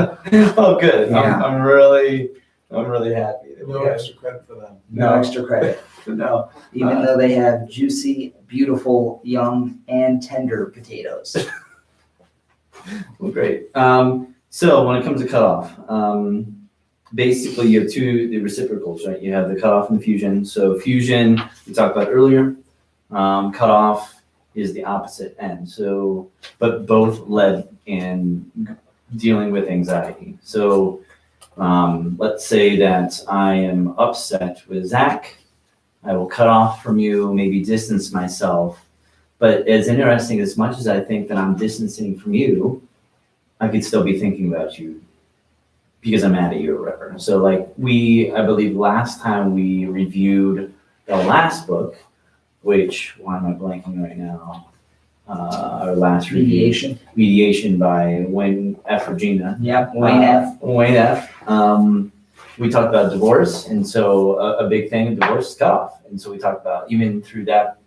A: Oh, good.
B: Yeah.
A: I'm really happy. that we
C: No
A: have-
C: extra credit for them.
B: no extra credit,
A: No.
B: even though they have juicy, beautiful, young, and tender potatoes.
A: Well, great. So when it comes to cutoff, basically you have the reciprocals, right? You have the cutoff and the fusion. So fusion, we talked about earlier. Cutoff is the opposite end. So, but both led in dealing with anxiety. So let's say that I am upset with Zach. I will cut off from you, maybe distance myself. But it's interesting, as much as I think that I'm distancing from you, I could still be thinking about you because I'm mad at you or whatever. So like I believe last time we reviewed the last book, which, why am I blanking right now? Our last review. Mediation by Wayne F. Regina.
B: Yep, Wayne F.
A: Wayne F. We talked about divorce, and so a big thing of divorce is cutoff. And so we talked about, even through that,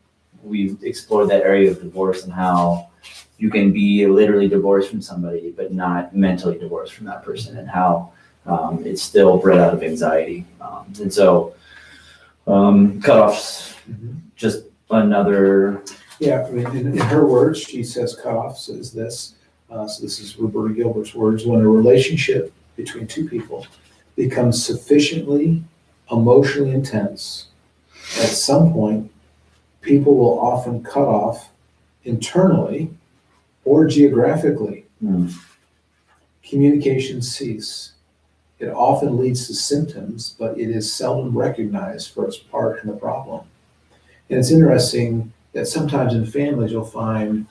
A: we've explored that area of divorce and how you can be literally divorced from somebody, but not mentally divorced from that person, and how it's still bred out of anxiety. And so cutoffs, just another.
C: Yeah, I mean, in her words, she says cutoff says this. So this is Roberta Gilbert's words. When a relationship between two people becomes sufficiently emotionally intense, at some point, people will often cut off internally or geographically. Communications cease. It often leads to symptoms, but it is seldom recognized for its part in the problem. And it's interesting that sometimes in families you'll find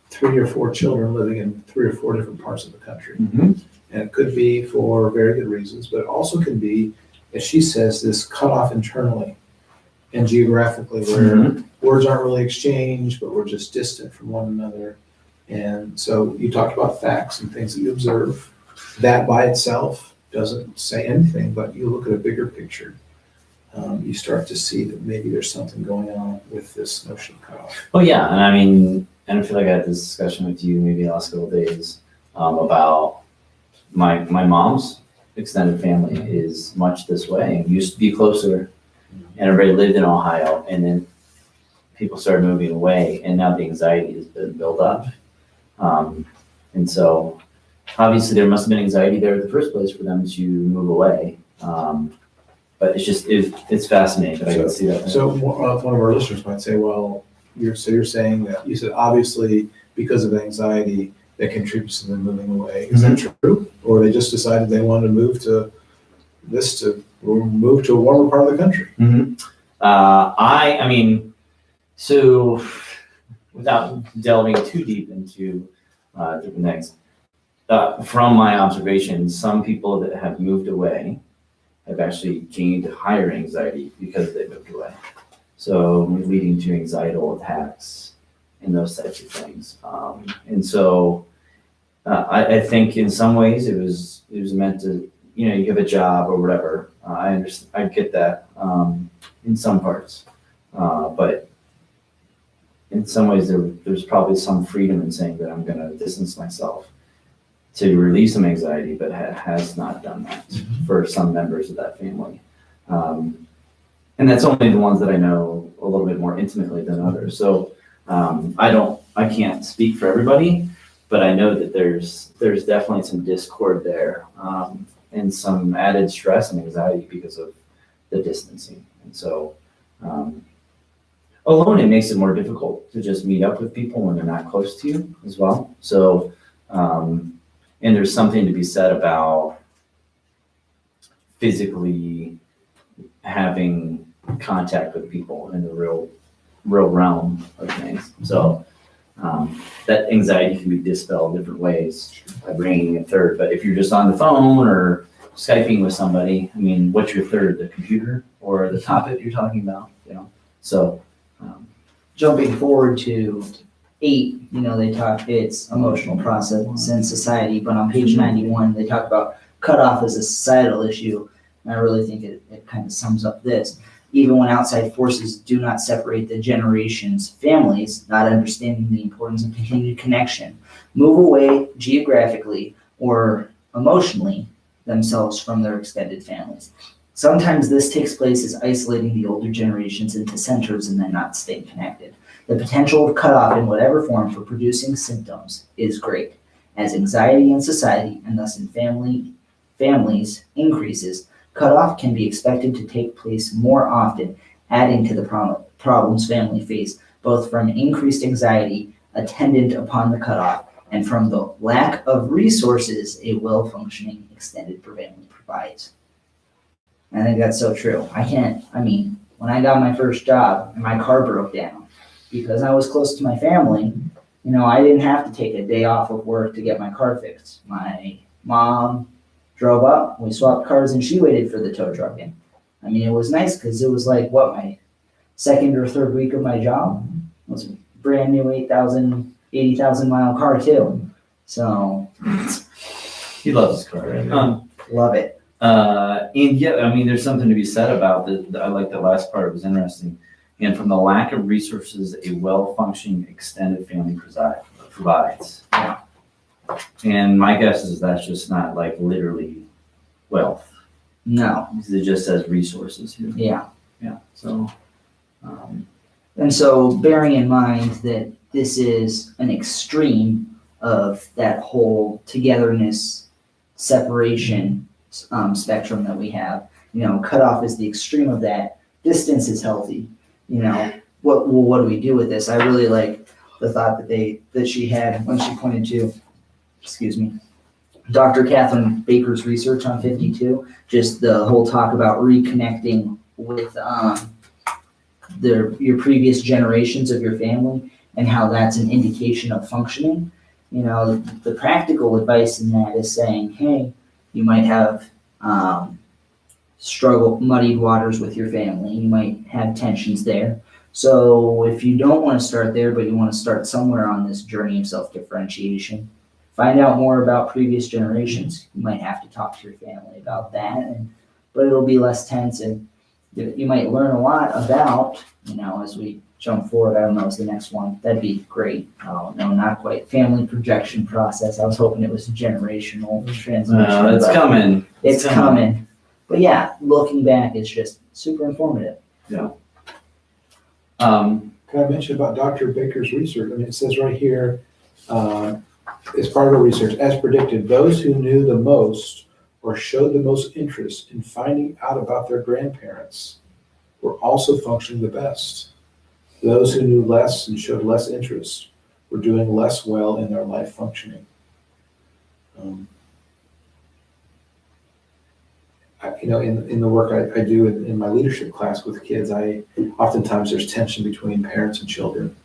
C: 3 or 4 children living in 3 or 4 different parts of the country. And it could be for very good reasons, but it also can be, as she says, this cutoff internally and geographically, where words aren't really exchanged, but we're just distant from one another. And so you talked about facts and things that you observe. That by itself doesn't say anything, but you look at a bigger picture. You start to see that maybe there's something going on with this notion of cutoff.
A: Well, yeah, and I mean, and I feel like I had this discussion with you maybe the last couple of days about my mom's extended family is much this way. It used to be closer, and everybody lived in Ohio, and then people started moving away, and now the anxiety has been built up. And so obviously there must have been anxiety there in the first place for them to move away. But it's fascinating that I can see that.
C: So one of our listeners might say, well, you're saying that, you said obviously because of anxiety that contributes to them moving away. Is that true? Or they just decided they wanted to move to a warmer part of the country?
A: I mean, so without delving too deep into different things, from my observations, some people that have moved away have actually gained higher anxiety because they moved away. So leading to anxietal attacks and those types of things. And so I think in some ways it was meant to, you have a job or whatever. I understand, I get that in some parts, but in some ways there's probably some freedom in saying that I'm going to distance myself to relieve some anxiety, but has not done that for some members of that family. And that's only the ones that I know a little bit more intimately than others. So I can't speak for everybody, but I know that there's definitely some discord there, and some added stress and anxiety because of the distancing. And so alone, it makes it more difficult to just meet up with people when they're not close to you as well. So, and there's something to be said about physically having contact with people in the real realm of things. So that anxiety can be dispelled different ways by bringing a third. But if you're just on the phone or Skyping with somebody, I mean, what's your third? The computer or the topic you're talking about? So
B: Jumping forward to 8, they talk, it's emotional process in society, but on page 91, they talk about cutoff as a societal issue. And I really think it kind of sums up this. Even when outside forces do not separate the generations, families, not understanding the importance of continued connection, move away geographically or emotionally themselves from their extended families. Sometimes this takes place as isolating the older generations into centers and then not staying connected. The potential of cutoff in whatever form for producing symptoms is great. As anxiety in society and thus in families increases, cutoff can be expected to take place more often, adding to the problems families face, both from increased anxiety attendant upon the cutoff and from the lack of resources a well-functioning extended family provides. I think that's so true. When I got my first job and my car broke down, because I was close to my family, I didn't have to take a day off of work to get my car fixed. My mom drove up, we swapped cars, and she waited for the tow truck in. It was nice because it was like, my second or third week of my job. It was a brand new 80,000 mile car too. So.
A: He loves his car, right?
B: Love it.
A: And yeah, there's something to be said about I like the last part, it was interesting. And from the lack of resources, a well-functioning extended family provides.
B: Yeah.
A: And my guess is that's just not like literally wealth.
B: No.
A: It just says resources here.
B: Yeah.
A: Yeah. So.
B: And so bearing in mind that this is an extreme of that whole togetherness, separation spectrum that we have, cutoff is the extreme of that. Distance is healthy. What do we do with this? I really like the thought that she had when she pointed to, Dr. Catherine Baker's research on 52, just the whole talk about reconnecting with your previous generations of your family and how that's an indication of functioning. The practical advice in that is saying, hey, you might have muddied waters with your family. You might have tensions there. So if you don't want to start there, but you want to start somewhere on this journey of self-differentiation, find out more about previous generations. You might have to talk to your family about that, but it'll be less tense, and you might learn a lot about, as we jump forward. I don't know, is the next one. That'd be great. Oh, no, not quite. Family projection process. I was hoping it was generational transmission.
A: No, it's coming.
B: It's coming. But yeah, looking back, it's just super informative.
A: Yeah.
C: Can I mention about Dr. Baker's research? It says right here, as part of her research, as predicted, those who knew the most or showed the most interest in finding out about their grandparents were also functioning the best. Those who knew less and showed less interest were doing less well in their life functioning. In the work I do in my leadership class with kids, oftentimes there's tension between parents and children.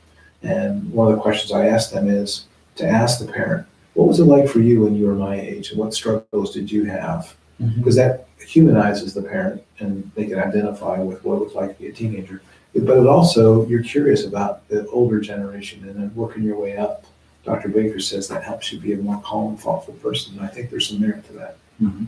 C: And one of the questions I ask them is to ask the parent, what was it like for you when you were my age, and what struggles did you have? Because that humanizes the parent and they can identify with what it was like to be a teenager. But it also, you're curious about the older generation and then working your way up. Dr. Baker says that helps you be a more calm, thoughtful person. And I think there's some merit to that.
A: Mm-hmm.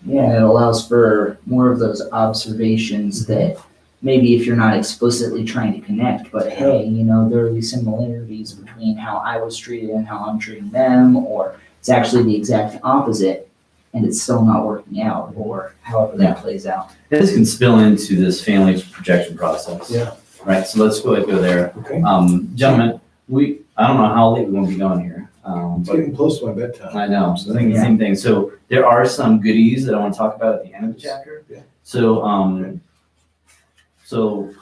B: Yeah, it allows for more of those observations that maybe if you're not explicitly trying to connect, but hey, there are these similarities between how I was treated and how I'm treating them, or it's actually the exact opposite and it's still not working out, or however that plays out.
A: This can spill into this family projection process.
C: Yeah.
A: Right, so let's go there.
C: Okay.
A: Gentlemen, I don't know how late we won't be going here.
C: It's getting close to my bedtime.
A: I know, so I think the same thing. So there are some goodies that I want to talk about at the end of the chapter.
C: Yeah.
A: So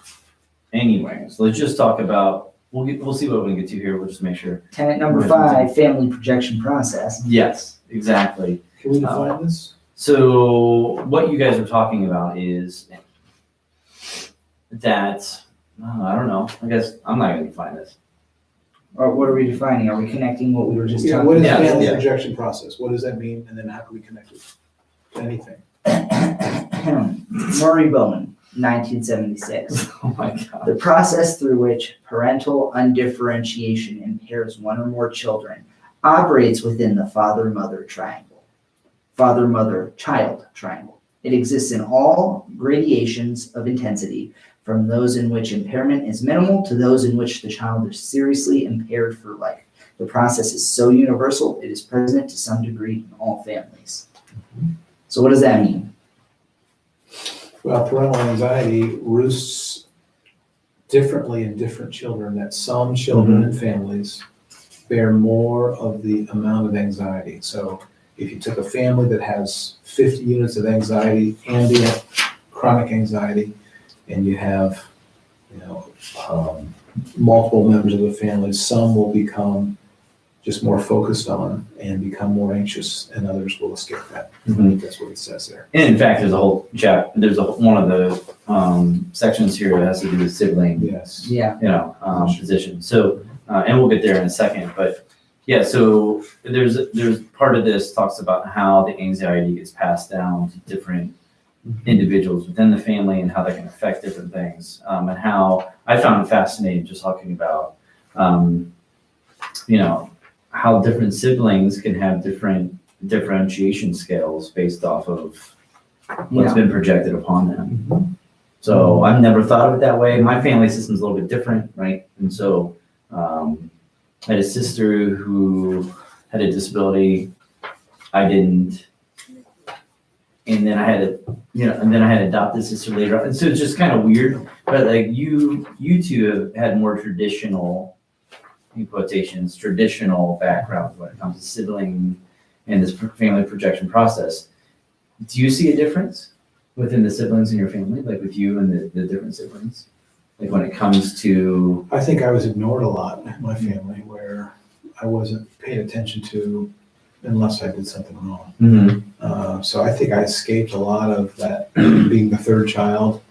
A: anyways, let's just talk about, we'll see what we can get to here. We'll just make sure.
B: Tenet number 5, family projection process.
A: Yes, exactly.
C: Can we define this?
A: So what you guys are talking about is that, I don't know, I guess I'm not going to define this.
B: Or what are we defining? Are we connecting what we were just talking
C: What is
B: about?
C: family projection process? What does that mean? And then how can we connect it to anything?
B: Murray Bowen, 1976.
A: Oh my God.
B: The process through which parental undifferentiation impairs one or more children operates within the father-mother triangle. Father-mother-child triangle. It exists in all gradations of intensity, from those in which impairment is minimal to those in which the child is seriously impaired for life. The process is so universal, it is present to some degree in all families. So what does that mean?
C: Well, parental anxiety roosts differently in different children, that some children and families bear more of the amount of anxiety. So if you took a family that has 50 units of anxiety, ambient chronic anxiety, and you have, multiple members of the family, some will become just more focused on and become more anxious, and others will escape that. I think that's what it says there.
A: And in fact, there's a whole one of the sections here that has to do with sibling,
C: Yes.
B: Yeah.
A: position. So, and we'll get there in a second, but yeah, so there's part of this talks about how the anxiety gets passed down to different individuals within the family and how that can affect different things. And how I found it fascinating just talking about, how different siblings can have different differentiation scales based off of what's been projected upon them. So I've never thought of it that way. My family system's a little bit different, right? And so I had a sister who had a disability. I didn't. And then I had an adopted sister later on. And so it's just kind of weird. But like you two have had more traditional, in quotations, traditional backgrounds when it comes to sibling and this family projection process. Do you see a difference within the siblings in your family, like with you and the different siblings? Like when it comes to...
C: I think I was ignored a lot in my family, where I wasn't paid attention to unless I did something wrong. So I think I escaped a lot of that being the third child.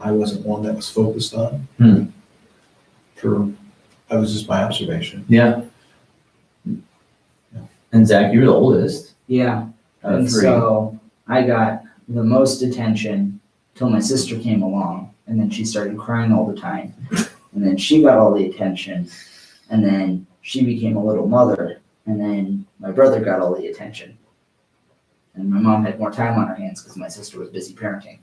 C: I wasn't one that was focused on. That was just my observation.
A: Yeah. And Zach, you're the oldest.
B: Yeah.
A: Out of
B: And
A: three.
B: so I got the most attention till my sister came along, and then she started crying all the time. And then she got all the attention, and then she became a little mother, and then my brother got all the attention. And my mom had more time on her hands because my sister was busy parenting.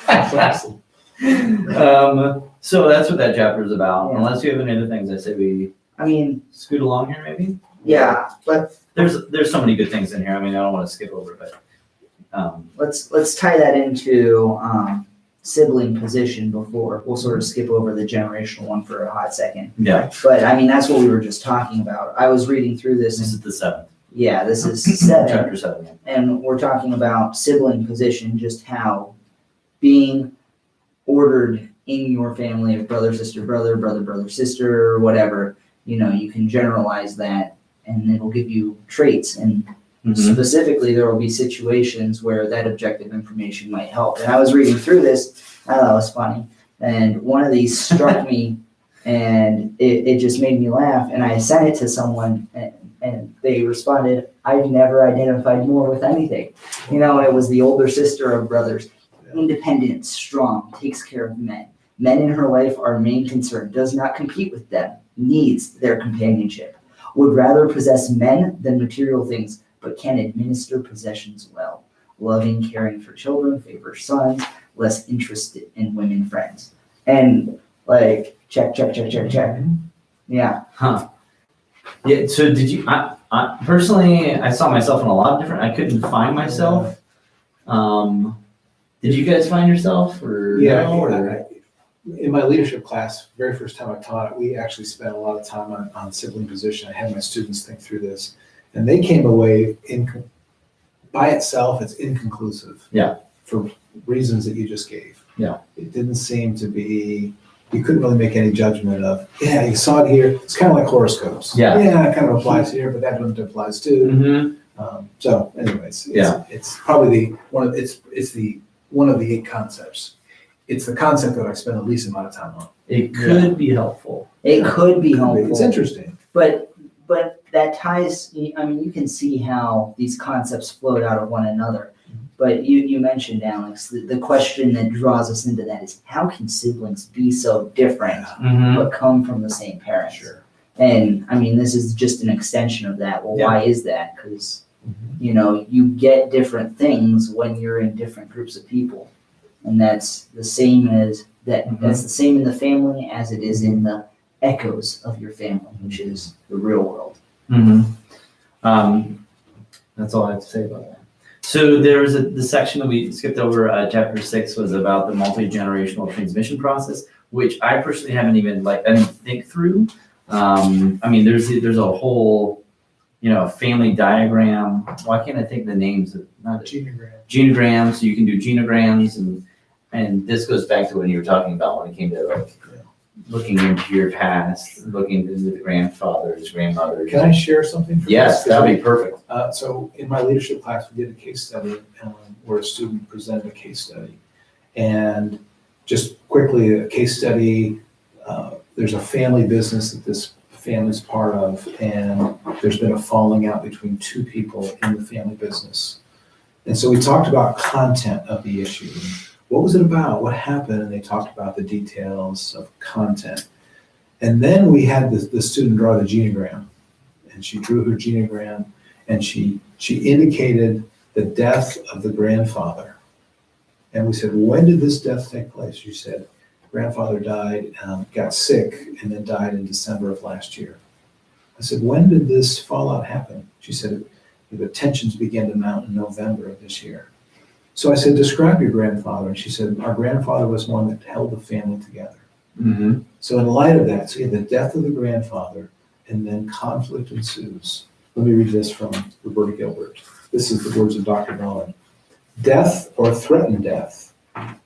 C: That's awesome.
A: So that's what that chapter is about.
B: Yeah.
A: Unless you have any other things, I say we
B: I mean,
A: scoot along here maybe.
B: yeah, but
A: There's so many good things in here. I mean, I don't want to skip over, but
B: let's tie that into sibling position before we'll sort of skip over the generational one for a hot second.
A: yeah,
B: But I mean, that's what we were just talking about. I was reading through this.
A: this is the 7th.
B: Yeah, this is 7.
A: Chapter 7. Yeah.
B: And we're talking about sibling position, just how being ordered in your family of brother, sister, brother, brother, brother, sister, or whatever, you can generalize that and it'll give you traits. And specifically, there will be situations where that objective information might help. And I was reading through this, I thought it was funny. And one of these struck me and it just made me laugh. And I sent it to someone and they responded, "I've never identified more with anything." It was the older sister of brothers. Independent, strong, takes care of men. Men in her life are main concern, does not compete with them, needs their companionship. Would rather possess men than material things, but can administer possessions well. Loving, caring for children, favors sons, less interested in women friends. And like, check. Yeah.
A: Huh. Yeah. So did you? I personally, I saw myself in a lot of different. I couldn't find myself. Did you guys find yourself, or
C: Yeah,
A: no, or?
C: in my leadership class, very first time I taught it, we actually spent a lot of time on sibling position. I had my students think through this, and they came away by itself, it's inconclusive.
A: Yeah.
C: For reasons that you just gave.
A: Yeah.
C: It didn't seem to be, you couldn't really make any judgment of, yeah, you saw it here. It's kind of like horoscopes.
A: Yeah.
C: Yeah, it kind of applies here, but that one applies too. So anyways, it's probably one of the 8 concepts. It's the concept that I spend the least amount of time on.
A: It could be helpful.
B: It could be helpful.
C: It's interesting.
B: But that ties, I mean, you can see how these concepts flowed out of one another. But you mentioned, Alex, the question that draws us into that is, how can siblings be so different but come from the same parents?
C: Sure.
B: And I mean, this is just an extension of that. Well, why is that? Because You get different things when you're in different groups of people. And that's the same that's the same in the family as it is in the echoes of your family, which is the real world.
A: That's all I have to say about that. So there was the section that we skipped over, chapter 6 was about the multi-generational transmission process, which I personally haven't even I didn't think through. There's a whole, family diagram. Why can't I think the names of genograms? So you can do genograms, and this goes back to when you were talking about when it came to looking into your past, looking into the grandfathers, grandmothers.
C: Can I share something?
A: Yes, that would be perfect.
C: So in my leadership class, we did a case study where a student presented a case study. And just quickly, a case study, there's a family business that this family's part of, and there's been a falling out between two people in the family business. And so we talked about content of the issue. What was it about? What happened? And they talked about the details of content. And then we had the student draw the genogram. And she drew her genogram, and she indicated the death of the grandfather. And we said, when did this death take place? She said, grandfather died, got sick, and then died in December of last year. I said, when did this fallout happen? She said, the tensions began to mount in November of this year. So I said, describe your grandfather. And she said, our grandfather was one that held the family together. So in light of that, so you have the death of the grandfather, and then conflict ensues. Let me read this from Roberta Gilbert. This is the words of Dr. Bowen. Death or threatened death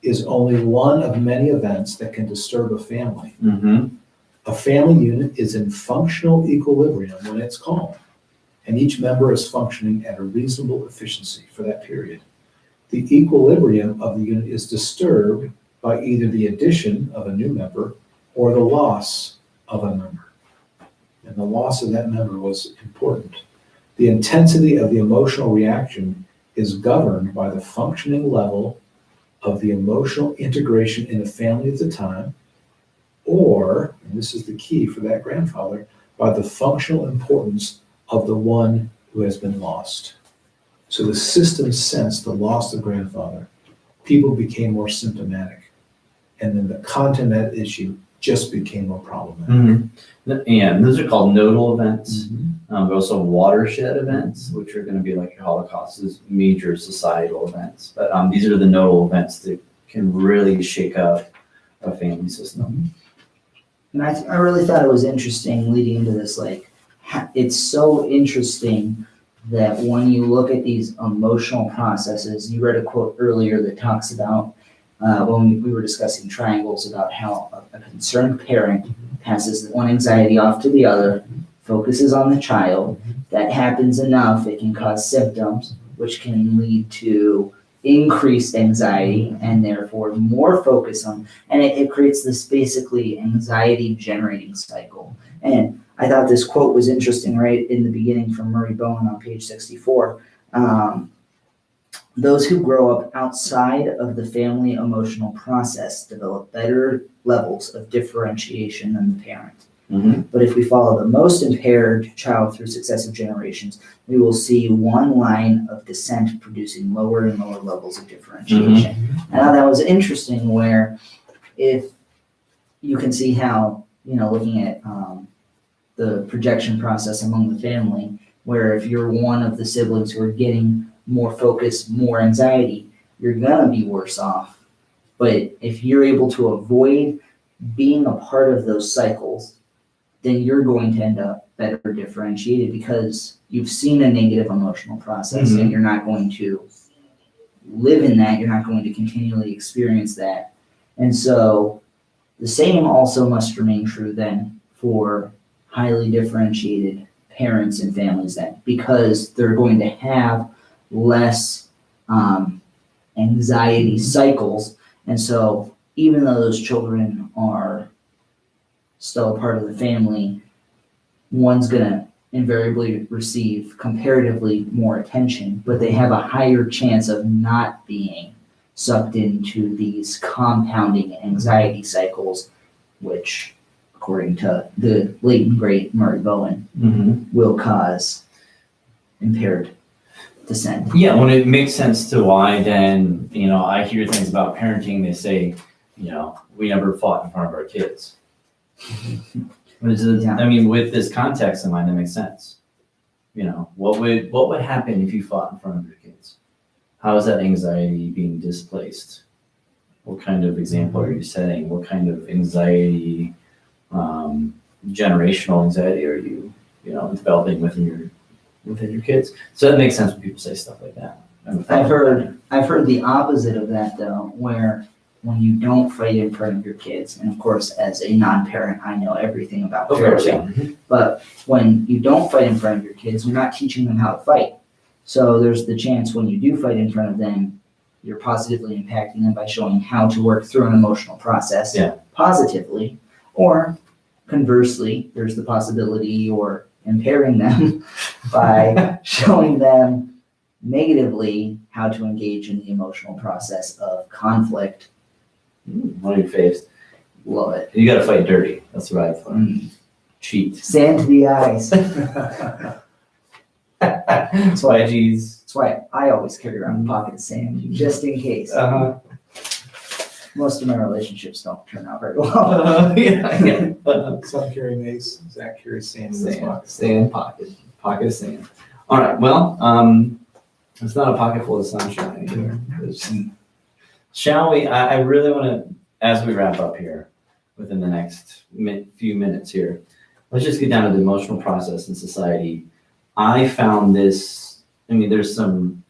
C: is only one of many events that can disturb a family. A family unit is in functional equilibrium when it's calm, and each member is functioning at a reasonable efficiency for that period. The equilibrium of the unit is disturbed by either the addition of a new member or the loss of a member. And the loss of that member was important. The intensity of the emotional reaction is governed by the functioning level of the emotional integration in the family at the time, or, and this is the key for that grandfather, by the functional importance of the one who has been lost. So the system sensed the loss of grandfather. People became more symptomatic. And then the content of that issue just became more problematic.
A: And those are called nodal events, but also watershed events, which are going to be like your Holocaust, is major societal events. But these are the nodal events that can really shake up a family system.
B: And I really thought it was interesting leading into this, it's so interesting that when you look at these emotional processes, you read a quote earlier that talks about when we were discussing triangles, about how a concerned parent passes one anxiety off to the other, focuses on the child. That happens enough, it can cause symptoms, which can lead to increased anxiety and therefore more focus on, and it creates this basically anxiety generating cycle. And I thought this quote was interesting right in the beginning from Murray Bowen on page 64. Those who grow up outside of the family emotional process develop better levels of differentiation than the parent. But if we follow the most impaired child through successive generations, we will see one line of descent producing lower and lower levels of differentiation. And I thought that was interesting, where if you can see how, looking at the projection process among the family, where if you're one of the siblings who are getting more focus, more anxiety, you're gonna be worse off. But if you're able to avoid being a part of those cycles, then you're going to end up better differentiated, because you've seen a negative emotional process and you're not going to live in that. You're not going to continually experience that. And so the same also must remain true then for highly differentiated parents and families, then, because they're going to have less anxiety cycles. And so even though those children are still a part of the family, one's going to invariably receive comparatively more attention, but they have a higher chance of not being sucked into these compounding anxiety cycles, which, according to the late and great Murray Bowen, will cause impaired descend.
A: Yeah, when it makes sense to why, then, I hear things about parenting, they say, we never fought in front of our kids.
B: Yeah.
A: I mean, with this context in mind, that makes sense. What would happen if you fought in front of your kids? How is that anxiety being displaced? What kind of example are you setting? What kind of anxiety, generational anxiety are you, developing within your kids? So that makes sense when people say stuff like that.
B: I've heard the opposite of that though, where when you don't fight in front of your kids, and of course, as a non-parent, I know everything about parenting. But when you don't fight in front of your kids, you're not teaching them how to fight. So there's the chance when you do fight in front of them, you're positively impacting them by showing how to work through an emotional process positively. Or conversely, there's the possibility you're impairing them by showing them negatively how to engage in the emotional process of conflict.
A: One of your faves.
B: Love it.
A: You gotta fight dirty. That's what I've learned. Cheat.
B: Sand to the eyes.
A: That's why
B: That's why I always carry around a pocket of sand, just in case. Most of my relationships don't turn out very well.
C: Some carry mace, Zach carries sand in his pocket.
A: Sand pocket of sand. All right, well, it's not a pocket full of sunshine either. Shall we, I really want to, as we wrap up here, within the next few minutes here, let's just get down to the emotional process in society. I found this, there's some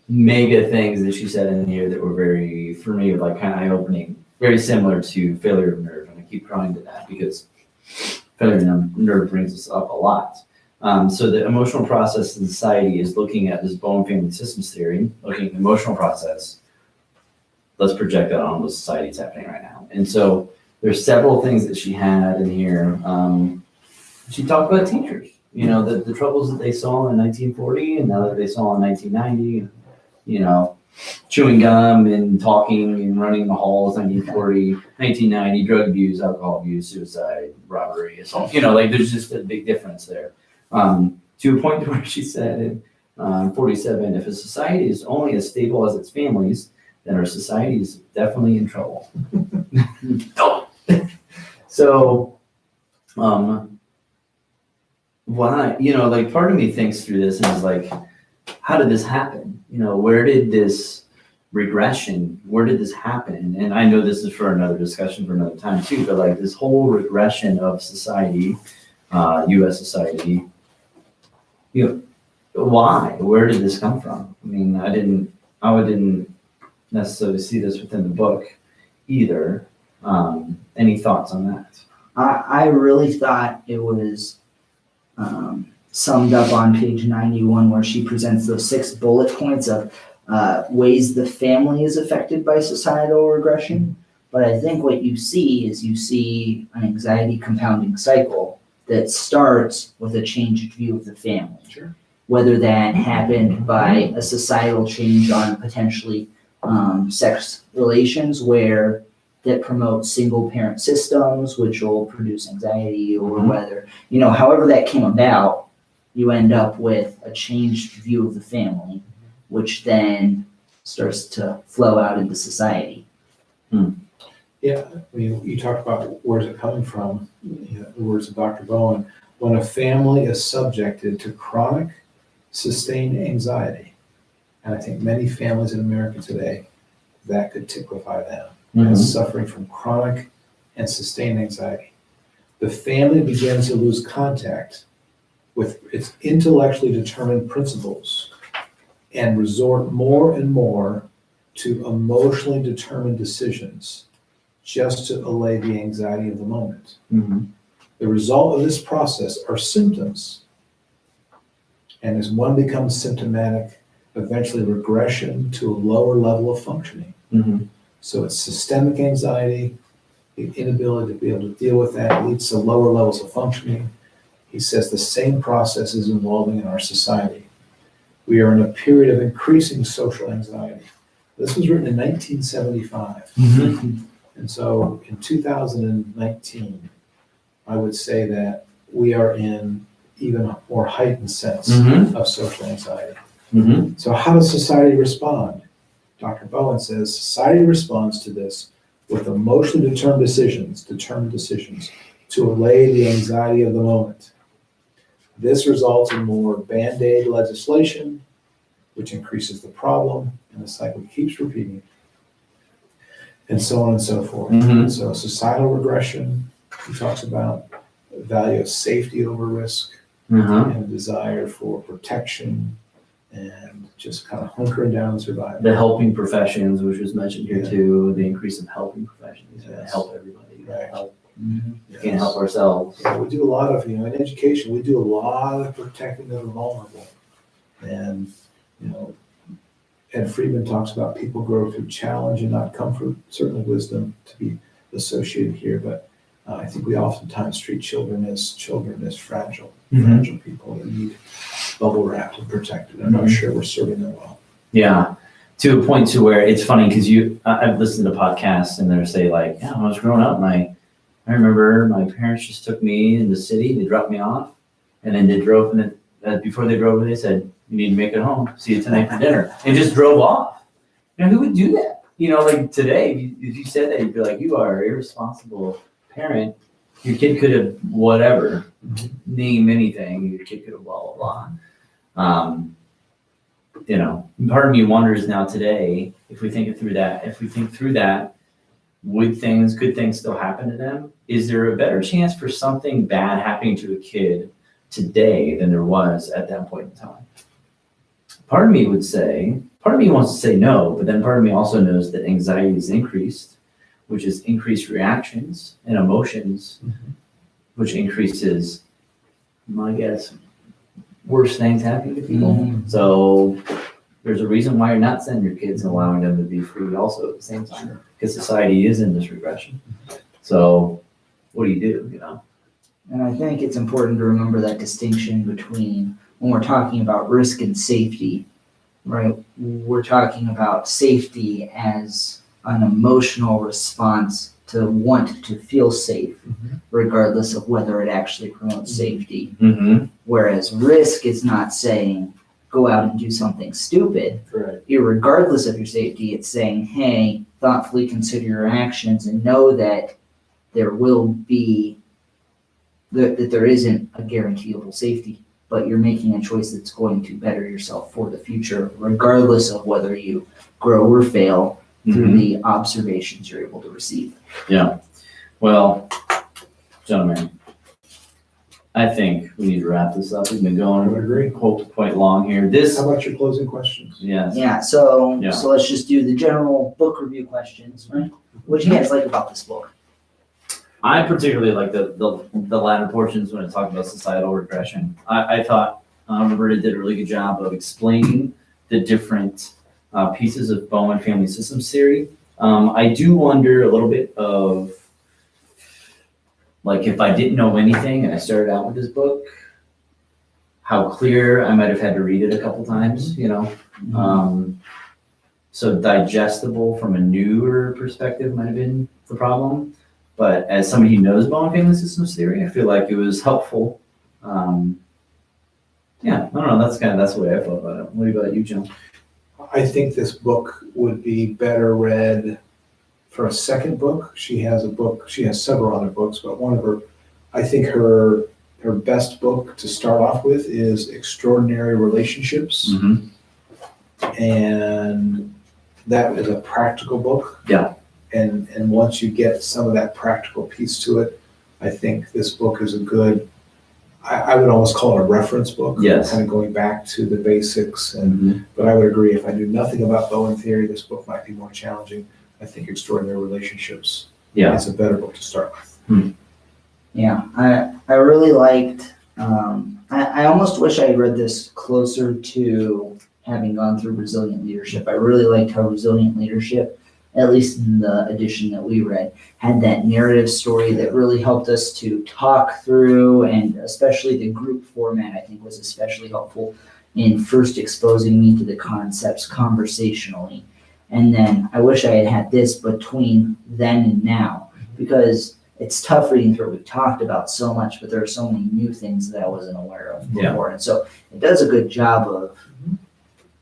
A: mega things that she said in here that were very, for me, like kind of eye-opening, very similar to failure of nerve. And I keep crying to that because failure of nerve brings us up a lot. So the emotional process in society is looking at this Bowen Family Systems theory, looking at the emotional process. Let's project that on what society is happening right now. And so there's several things that she had in here. She talked about teachers, the troubles that they saw in 1940 and now that they saw in 1990, chewing gum and talking and running the halls, 1940, 1990, drug abuse, alcohol abuse, suicide, robbery, assault, there's just a big difference there. To a point where she said in 47, if a society is only as stable as its families, then our society is definitely in trouble. So, why, part of me thinks through this and is like, how did this happen? Where did this regression, where did this happen? And I know this is for another discussion for another time too, but like this whole regression of society, U.S. society, why? Where did this come from? I didn't necessarily see this within the book either. Any thoughts on that?
B: I really thought it was summed up on page 91 where she presents those 6 bullet points of ways the family is affected by societal regression. But I think what you see is an anxiety compounding cycle that starts with a changed view of the family.
C: Sure.
B: Whether that happened by a societal change on potentially sex relations that promote single parent systems, which will produce anxiety, or whether, however that came about, you end up with a changed view of the family, which then starts to flow out into society.
C: Yeah, you talked about where's it coming from, the words of Dr. Bowen. When a family is subjected to chronic, sustained anxiety, and I think many families in America today, that could typify them as suffering from chronic and sustained anxiety. The family begins to lose contact with its intellectually determined principles and resort more and more to emotionally determined decisions just to allay the anxiety of the moment. The result of this process are symptoms. And as one becomes symptomatic, eventually regression to a lower level of functioning. So it's systemic anxiety, the inability to be able to deal with that leads to lower levels of functioning. He says the same process is evolving in our society. We are in a period of increasing social anxiety. This was written in 1975. And so in 2019, I would say that we are in even more heightened sense
A: Mm-hmm.
C: of social anxiety.
A: Mm-hmm.
C: So how does society respond? Dr. Bowen says society responds to this with emotionally determined decisions to allay the anxiety of the moment. This results in more Band-Aid legislation, which increases the problem, and the cycle keeps repeating, and so on and so forth.
A: Mm-hmm.
C: So societal regression, he talks about the value of safety over risk,
A: Uh-huh.
C: and a desire for protection, and just kind of hunkering down and surviving.
A: The helping professions, which was mentioned here
C: Yeah.
A: too, the increase of helping professions,
C: Yes.
A: help everybody. You gotta
C: Right.
A: help.
B: Mhm.
A: We can't help ourselves.
C: Yeah, we do a lot of, in education, we do a lot of protecting the vulnerable. And, Ed Friedman talks about people grow through challenge and not comfort, certainly wisdom to be associated here, but I think we oftentimes treat children as fragile people that need bubble wrapped and protected. I'm not sure we're serving them well.
A: Yeah, to a point to where it's funny because I've listened to podcasts and they'll say like, yeah, when I was growing up, I remember my parents just took me in the city, they dropped me off, and then they drove, and then before they drove, they said, you need to make it home, see you tonight for dinner, and just drove off. Who would do that? Like today, if you said that, you'd be like, you are an irresponsible parent. Your kid could have whatever, name anything, your kid could have blah, blah, blah. Part of me wonders now today, if we think through that, could things still happen to them? Is there a better chance for something bad happening to a kid today than there was at that point in time? Part of me wants to say no, but then part of me also knows that anxiety is increased, which is increased reactions and emotions, which increases, I guess, worse things happening to people.
B: Mhm.
A: So there's a reason why you're not sending your kids and allowing them to be free also at the same time, because society is in this regression. So what do you do,
B: And I think it's important to remember that distinction between when we're talking about risk and safety, right? We're talking about safety as an emotional response to want to feel safe, regardless of whether it actually promotes safety.
A: Mm-hmm.
B: Whereas risk is not saying, go out and do something stupid.
C: Right.
B: Irregardless of your safety, it's saying, hey, thoughtfully consider your actions and know that there will be, that there isn't a guaranteeable safety, but you're making a choice that's going to better yourself for the future, regardless of whether you grow or fail through the observations you're able to receive.
A: Yeah. Well, gentlemen, I think we need to wrap this up. We've been
C: I would
A: going
C: agree.
A: quite long here.
C: How about your closing questions?
A: Yes.
B: Yeah, so
A: Yeah.
B: so let's just do the general book review questions, right? What do you guys like about this book?
A: I particularly like the latter portions when it talked about societal regression. I thought Roberta did a really good job of explaining the different pieces of Bowen Family Systems theory. I do wonder a little bit of, like, if I didn't know anything and I started out with this book, how clear I might have had to read it a couple times, so digestible from a newer perspective might have been the problem. But as somebody who knows Bowen Family Systems theory, I feel like it was helpful. Yeah, I don't know. That's the way I felt about it. What about you, Jim?
C: I think this book would be better read for a second book. She has several other books, but I think her best book to start off with is Extraordinary Relationships.
A: Mm-hmm.
C: And that is a practical book.
A: Yeah.
C: And once you get some of that practical piece to it, I think this book is a good, I would almost call it a reference book.
A: Yes.
C: Kind of going back to the basics.
A: Mm-hmm.
C: But I would agree, if I knew nothing about Bowen theory, this book might be more challenging. I think Extraordinary Relationships is a better book to start with.
B: Yeah, I really liked, I almost wish I had read this closer to having gone through Resilient Leadership. I really liked how Resilient Leadership, at least in the edition that we read, had that narrative story that really helped us to talk through, and especially the group format, I think, was especially helpful in first exposing me to the concepts conversationally. And then I wish I had had this between then and now, because it's tough reading through. We've talked about so much, but there are so many new things that I wasn't aware of before. And so it does a good job of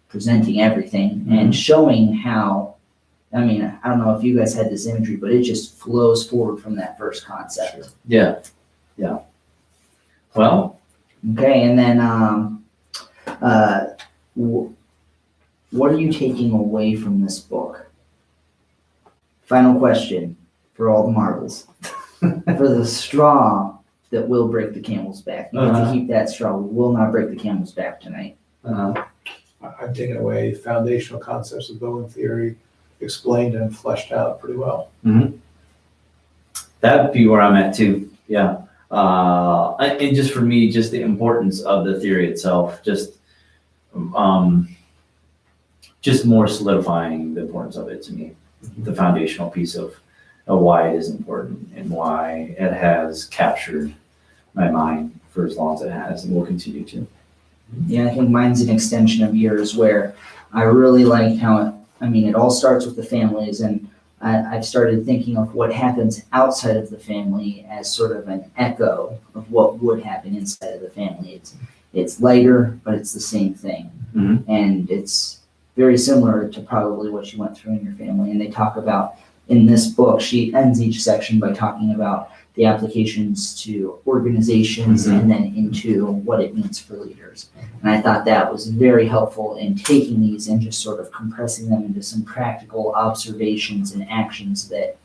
B: presenting everything and showing how, I mean, I don't know if you guys had this imagery, but it just flows forward from that first concept.
A: Yeah. Yeah. Well,
B: Okay, and then what are you taking away from this book? Final question for all the marbles. For the straw that will break the camel's back. You get to keep that straw. We will not break the camel's back tonight.
C: I've taken away foundational concepts of Bowen theory, explained and fleshed out pretty well.
A: that'd be where I'm at too. Yeah. And just for me, just the importance of the theory itself, just more solidifying the importance of it to me, the foundational piece of why it is important and why it has captured my mind for as long as it has and will continue to.
B: Yeah, I think mine's an extension of yours, where I really liked how it all starts with the families, and I've started thinking of what happens outside of the family as sort of an echo of what would happen inside of the family. It's lighter, but it's the same thing.
A: Mm-hmm.
B: And it's very similar to probably what you went through in your family. And they talk about, in this book, she ends each section by talking about the applications to organizations and then into what it means for leaders. And I thought that was very helpful in taking these and just sort of compressing them into some practical observations and actions that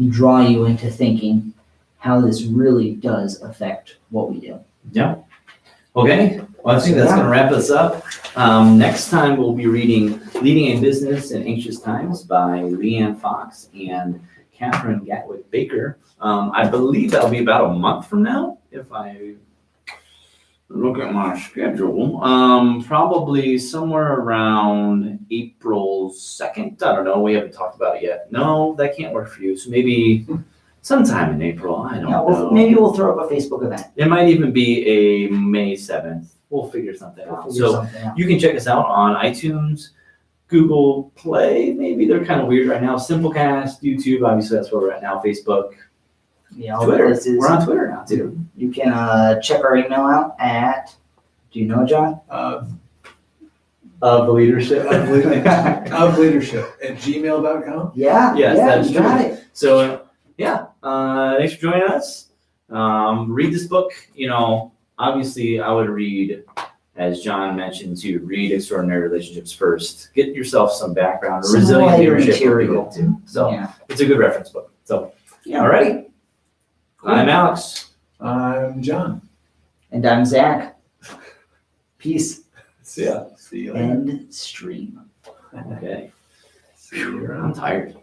B: draw you into thinking how this really does affect what we do.
A: Yeah. Okay. Well, I think that's going to wrap us up. Next time we'll be reading Leading in Business in Anxious Times by Leanne Fox and Catherine Gatwick Baker. I believe that'll be about a month from now, if I look at my schedule. Probably somewhere around April 2nd. I don't know. We haven't talked about it yet. No, that can't work for you. So maybe sometime in April. I don't know.
B: Maybe we'll throw up a Facebook event.
A: It might even be a May 7th. We'll figure something out. So you can check us out on iTunes, Google Play. Maybe they're kind of weird right now. Simplecast, YouTube. Obviously, that's where we're at now. Facebook.
B: Yeah,
A: Twitter. We're on Twitter now too.
B: You can check our email out at, do you know, John?
A: Of the leadership.
C: Of leadership at gmail.com.
B: Yeah.
A: Yes,
B: yeah,
A: that's
B: you
A: true.
B: got it.
A: So thanks for joining us. Read this book. Obviously, I would read, as John mentioned, to read Extraordinary Relationships first. Get yourself some background,
B: Some
A: resilient
B: lighter
A: leadership
B: material
A: too. So
B: Yeah.
A: it's a good reference book. So
B: Yeah.
A: all right.
B: Cool.
A: I'm Alex.
C: I'm John.
B: And I'm Zach. Peace.
C: See ya. See you later.
B: End stream.
A: Okay.
C: See you around.
A: I'm tired.